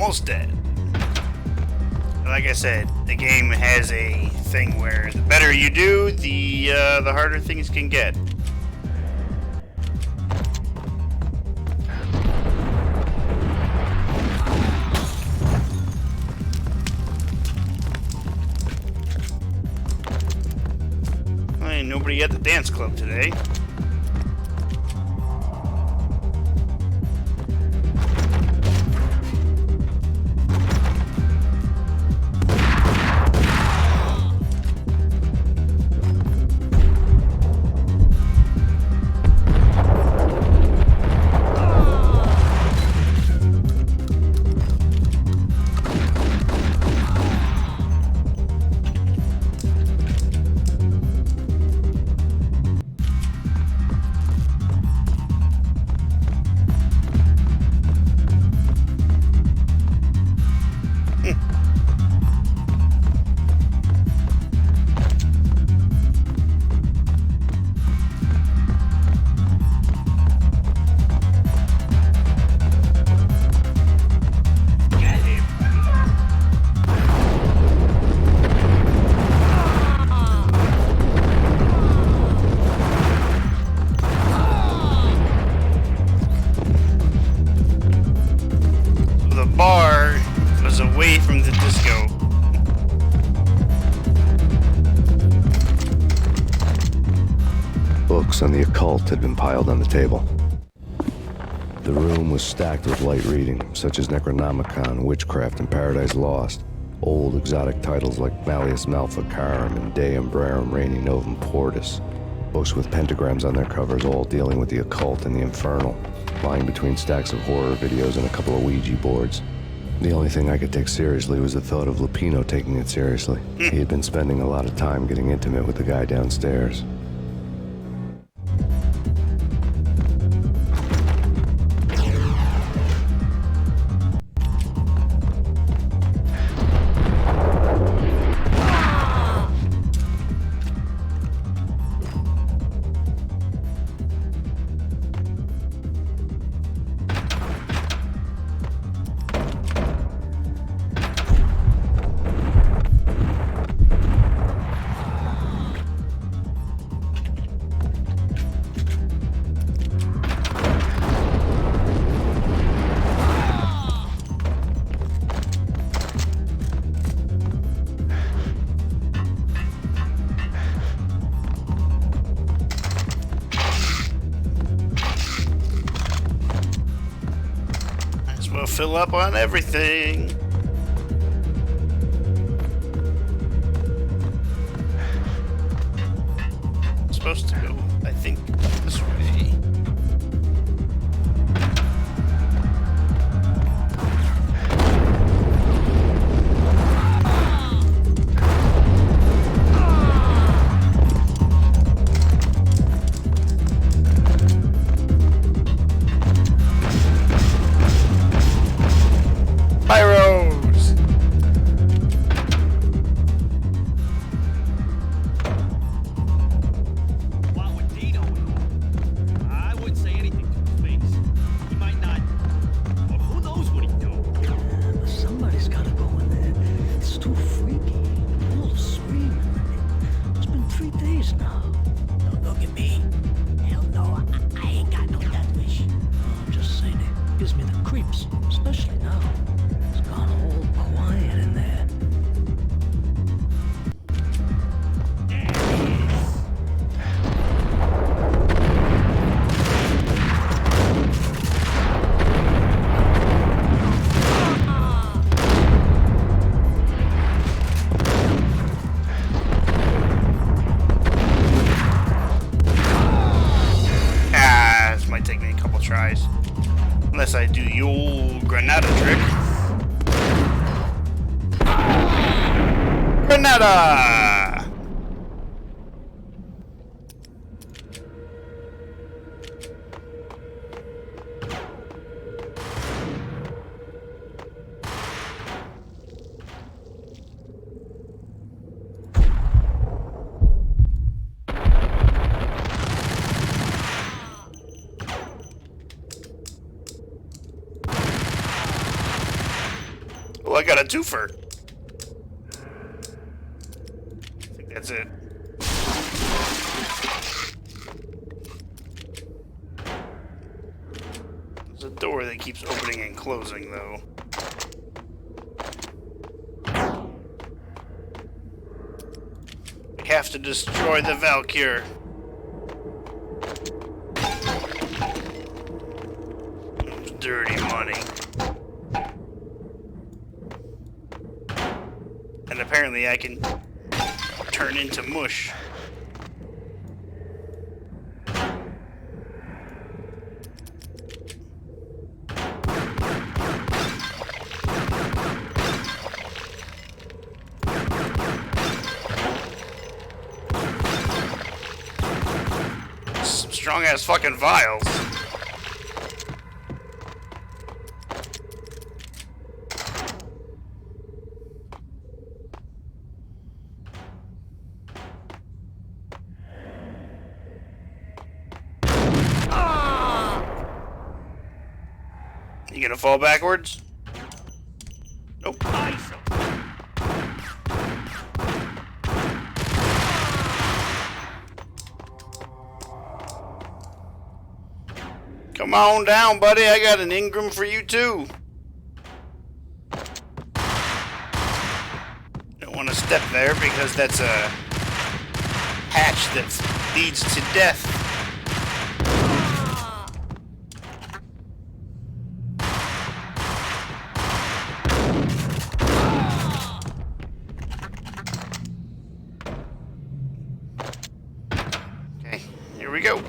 almost dead. Like I said, the game has a thing where the better you do, the harder things can get. Ain't nobody at the dance club today. Away from the disco. Books on the occult had been piled on the table. The room was stacked with light reading, such as Necronomicon, Witchcraft, and Paradise Lost. Old exotic titles like Malleus Maleficarum and De Umbrarum Reini Novum Portus. Books with pentagrams on their covers, all dealing with the occult and the infernal, lying between stacks of horror videos and a couple of Ouija boards. The only thing I could take seriously was the thought of Lupino taking it seriously. He had been spending a lot of time getting intimate with the guy downstairs. We'll fill up on everything. I'm supposed to go, I think, this way. Pyros! What would Dino know? I wouldn't say anything to his face. He might not. Well, who knows what he'd do? Somebody's gotta go in there. It's too freaky. All the screaming. It's been 3 days now. Don't look at me. Hell no, I ain't got no death wish. I'm just saying it gives me the creeps, especially now. It's gone all quiet in there. This might take me a couple tries. Unless I do the old Granada trick. Granada! a twofer. I think that's it. There's a door that keeps opening and closing, though. We have to destroy the Valkyr. Dirty money. And apparently I can turn into mush. Some strong ass fucking vials. You gonna fall backwards? Nope. Come on down, buddy. I got an Ingram for you too. Don't want to step there because that's a hatch that leads to death. Here we go.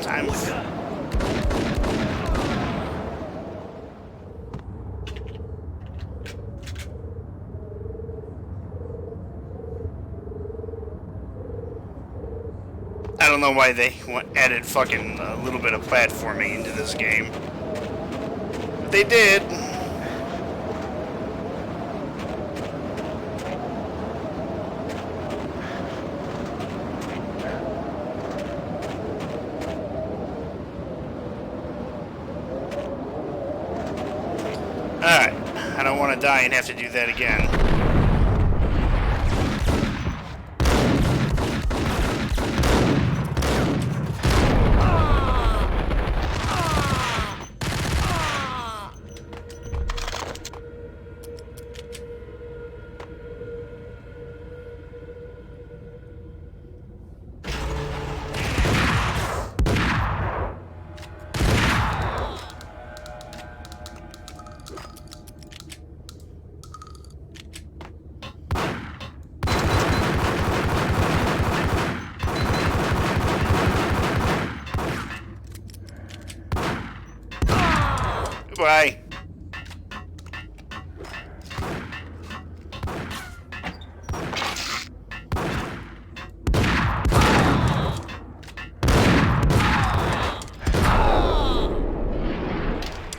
Time. I don't know why they added fucking a little bit of platforming into this game. But they did. Alright, I don't want to die and have to do that again. Goodbye.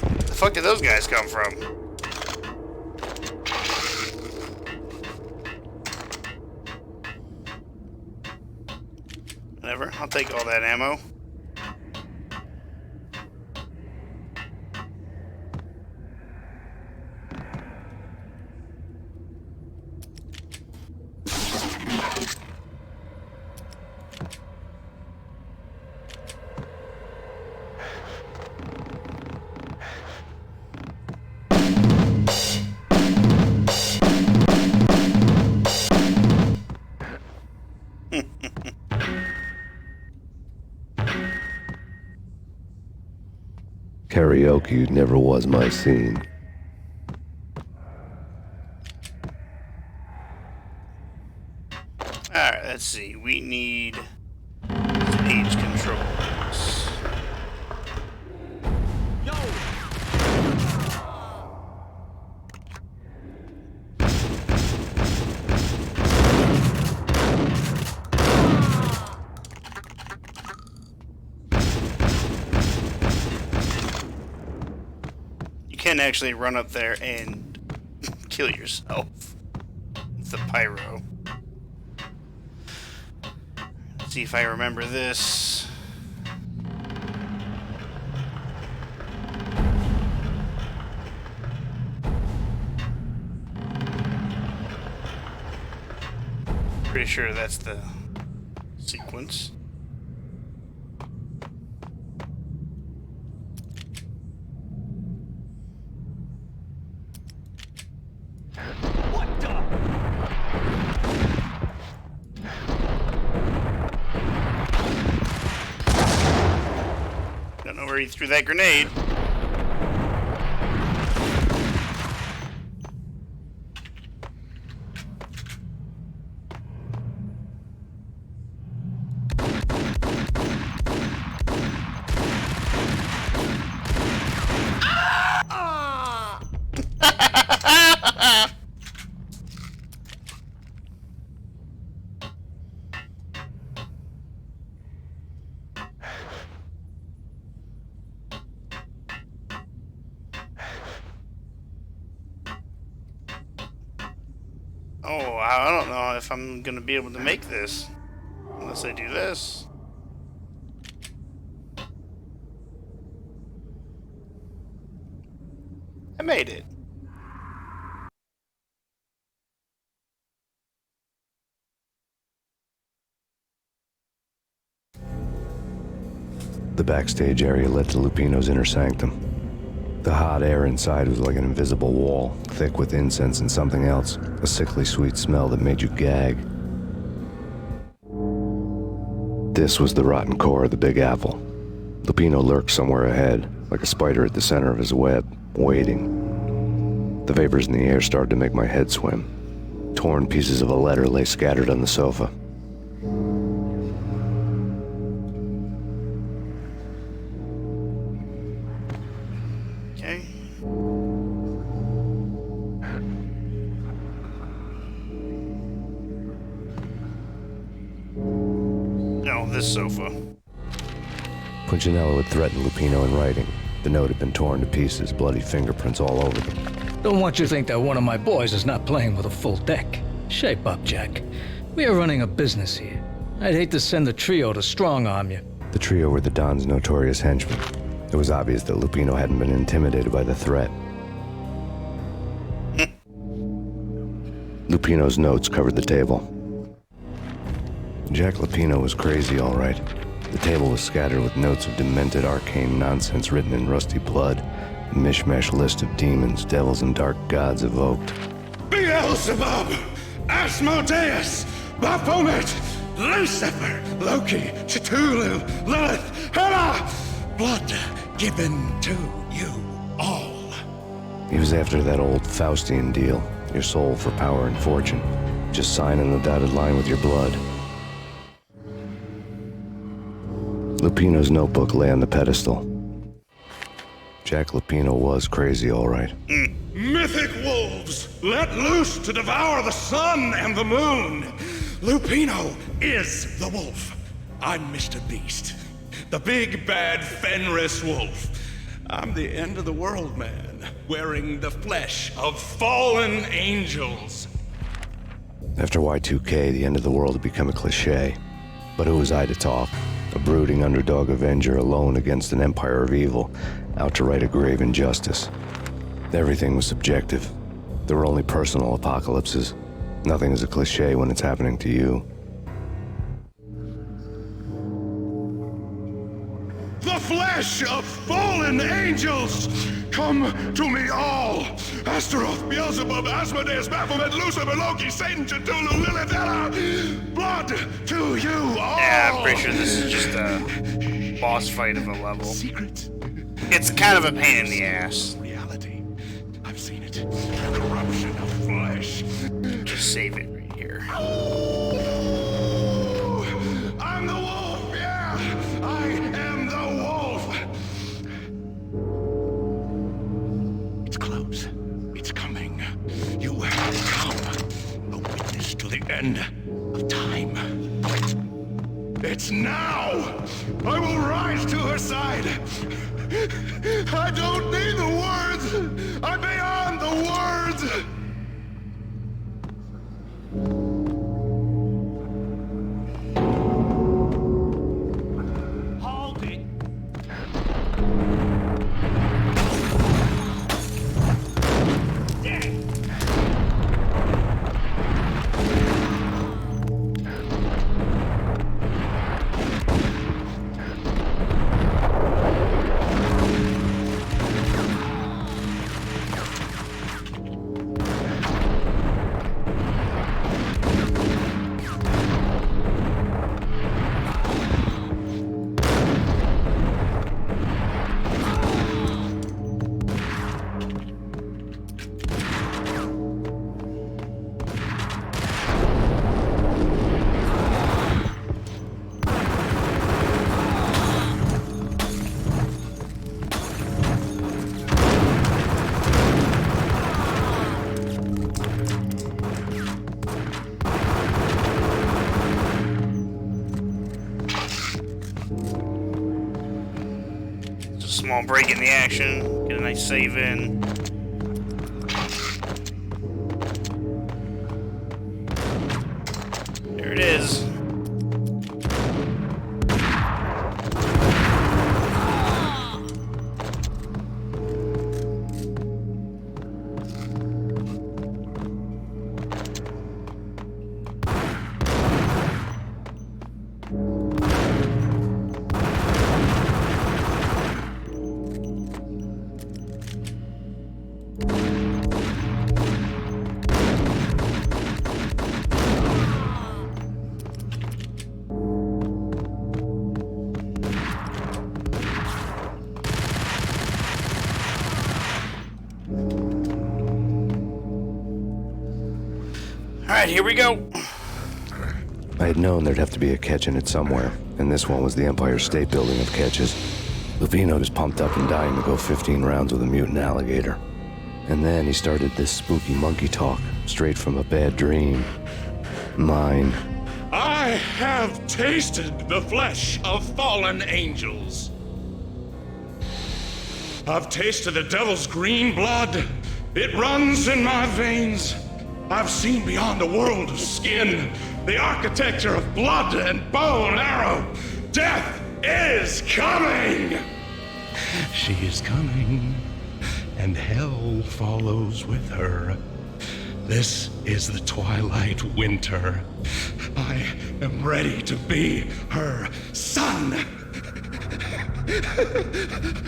Where the fuck did those guys come from? Whatever, I'll take all that ammo. Karaoke never was my scene. Alright, let's see. We need stage controls. You can actually run up there and kill yourself with the pyro. Let's see if I remember this. Pretty sure that's the sequence. What the? Don't know where he threw that grenade. Oh, I don't know if I'm gonna be able to make this unless I do this. I made it. The backstage area led to Lupino's inner sanctum. The hot air inside was like an invisible wall, thick with incense and something else, a sickly sweet smell that made you gag. This was the rotten core of the Big Apple. Lupino lurked somewhere ahead, like a spider at the center of his web, waiting. The vapors in the air started to make my head swim. Torn pieces of a letter lay scattered on the sofa. Okay. No, this sofa. Punchinello had threatened Lupino in writing. The note had been torn to pieces, bloody fingerprints all over them. Don't want you to think that one of my boys is not playing with a full deck. Shape up, Jack. We are running a business here. I'd hate to send the trio to strong-arm you. The trio were the Don's notorious henchmen. It was obvious that Lupino hadn't been intimidated by the threat. Lupino's notes covered the table. Jack Lupino was crazy, all right. The table was scattered with notes of demented arcane nonsense written in rusty blood, a mishmash list of demons, devils, and dark gods evoked. Beelzebub, Asmodeus, Baphomet, Lucifer, Loki, Cthulhu, Lilith, Hela, blood given to you all. He was after that old Faustian deal, your soul for power and fortune. Just sign on the dotted line with your blood. Lupino's notebook lay on the pedestal. Jack Lupino was crazy, all right. Mythic wolves, let loose to devour the sun and the moon. Lupino is the wolf. I'm Mr. Beast, the big bad Fenris wolf. I'm the end of the world man, wearing the flesh of fallen angels. After Y2K, the end of the world had become a cliche. But who was I to talk? A brooding underdog avenger alone against an empire of evil, out to right a grave injustice. Everything was subjective. There were only personal apocalypses. Nothing is a cliche when it's happening to you. The flesh of fallen angels! Come to me all! Astaroth, Beelzebub, Asmodeus, Baphomet, Lucifer, Loki, Satan, Cthulhu, Lilith, Hela! Blood to you all! Yeah, I'm pretty sure this is just a boss fight of a level. Secret. It's kind of a pain in the ass. Reality. I've seen it. Corruption of flesh. Just save it right here. I'm the wolf, yeah! I am the wolf! It's close. It's coming. You have come. A witness to the end of time. It's now! I will rise to her side! I don't need the words! I'm beyond the words! Hold it. small break in the action. Get a nice save in. There it is. Alright, here we go. I had known there'd have to be a catch in it somewhere, and this one was the Empire State Building of catches. Lupino was pumped up and dying to go 15 rounds with a mutant alligator. And then he started this spooky monkey talk, straight from a bad dream. Mine. I have tasted the flesh of fallen angels. I've tasted the devil's green blood. It runs in my veins. I've seen beyond the world of skin, the architecture of blood and bow and arrow. Death is coming! She is coming, and hell follows with her. This is the twilight winter. I am ready to be her son.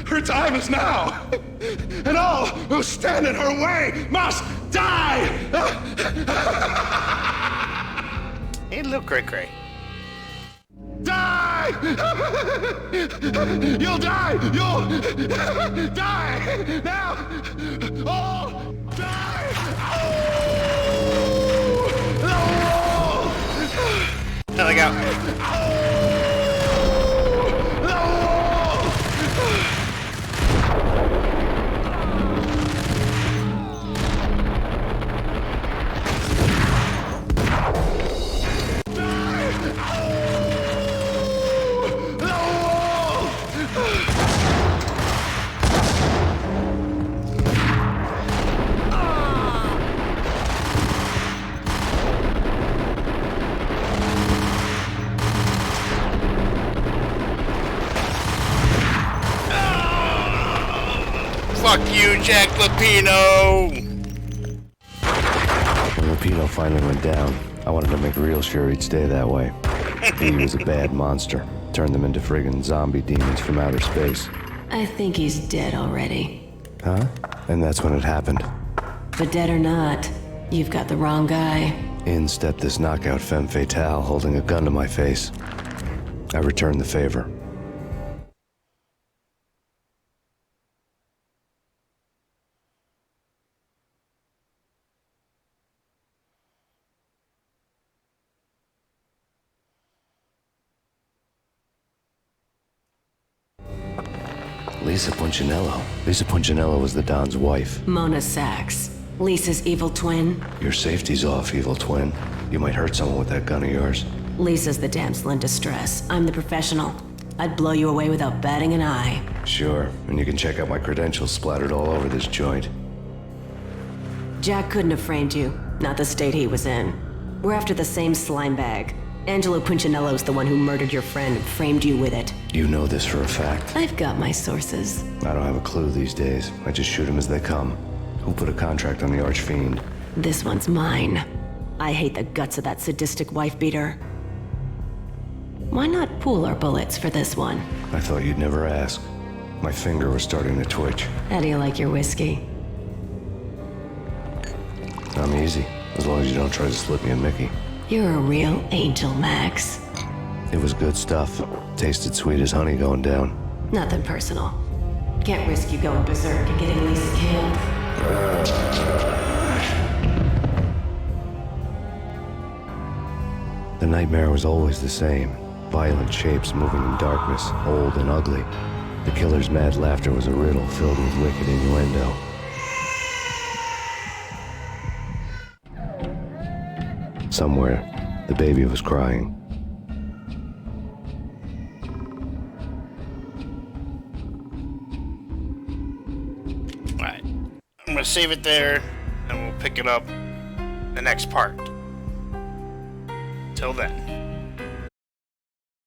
Her time is now, and all who stand in her way must die! Hey, look, cray-cray. Die! You'll die! You'll die! Now! Oh! Die! Oh! There they go. Fuck you, Jack Lupino! When Lupino finally went down, I wanted to make real sure he'd stay that way. He was a bad monster. Turned them into friggin' zombie demons from outer space. I think he's dead already. Huh? And that's when it happened. But dead or not, you've got the wrong guy. In stepped this knockout femme fatale holding a gun to my face. I returned the favor. Lisa Punchinello. Lisa Punchinello was the Don's wife. Mona Sachs. Lisa's evil twin. Your safety's off, evil twin. You might hurt someone with that gun of yours. Lisa's the damsel in distress. I'm the professional. I'd blow you away without batting an eye. Sure, and you can check out my credentials splattered all over this joint. Jack couldn't have framed you. Not the state he was in. We're after the same slime bag. Angelo Punchinello's the one who murdered your friend and framed you with it. You know this for a fact. I've got my sources. I don't have a clue these days. I just shoot them as they come. Who put a contract on the Archfiend? This one's mine. I hate the guts of that sadistic wife-beater. Why not pool our bullets for this one? I thought you'd never ask. My finger was starting to twitch. How do you like your whiskey? I'm easy, as long as you don't try to slip me a Mickey. You're a real angel, Max. It was good stuff. Tasted sweet as honey going down. Nothing personal. Can't risk you going berserk and getting Lisa killed. The nightmare was always the same. Violent shapes moving in darkness, old and ugly. The killer's mad laughter was a riddle filled with wicked innuendo. Somewhere, the baby was crying. going to save it there, and we'll pick it up the next part. Till then.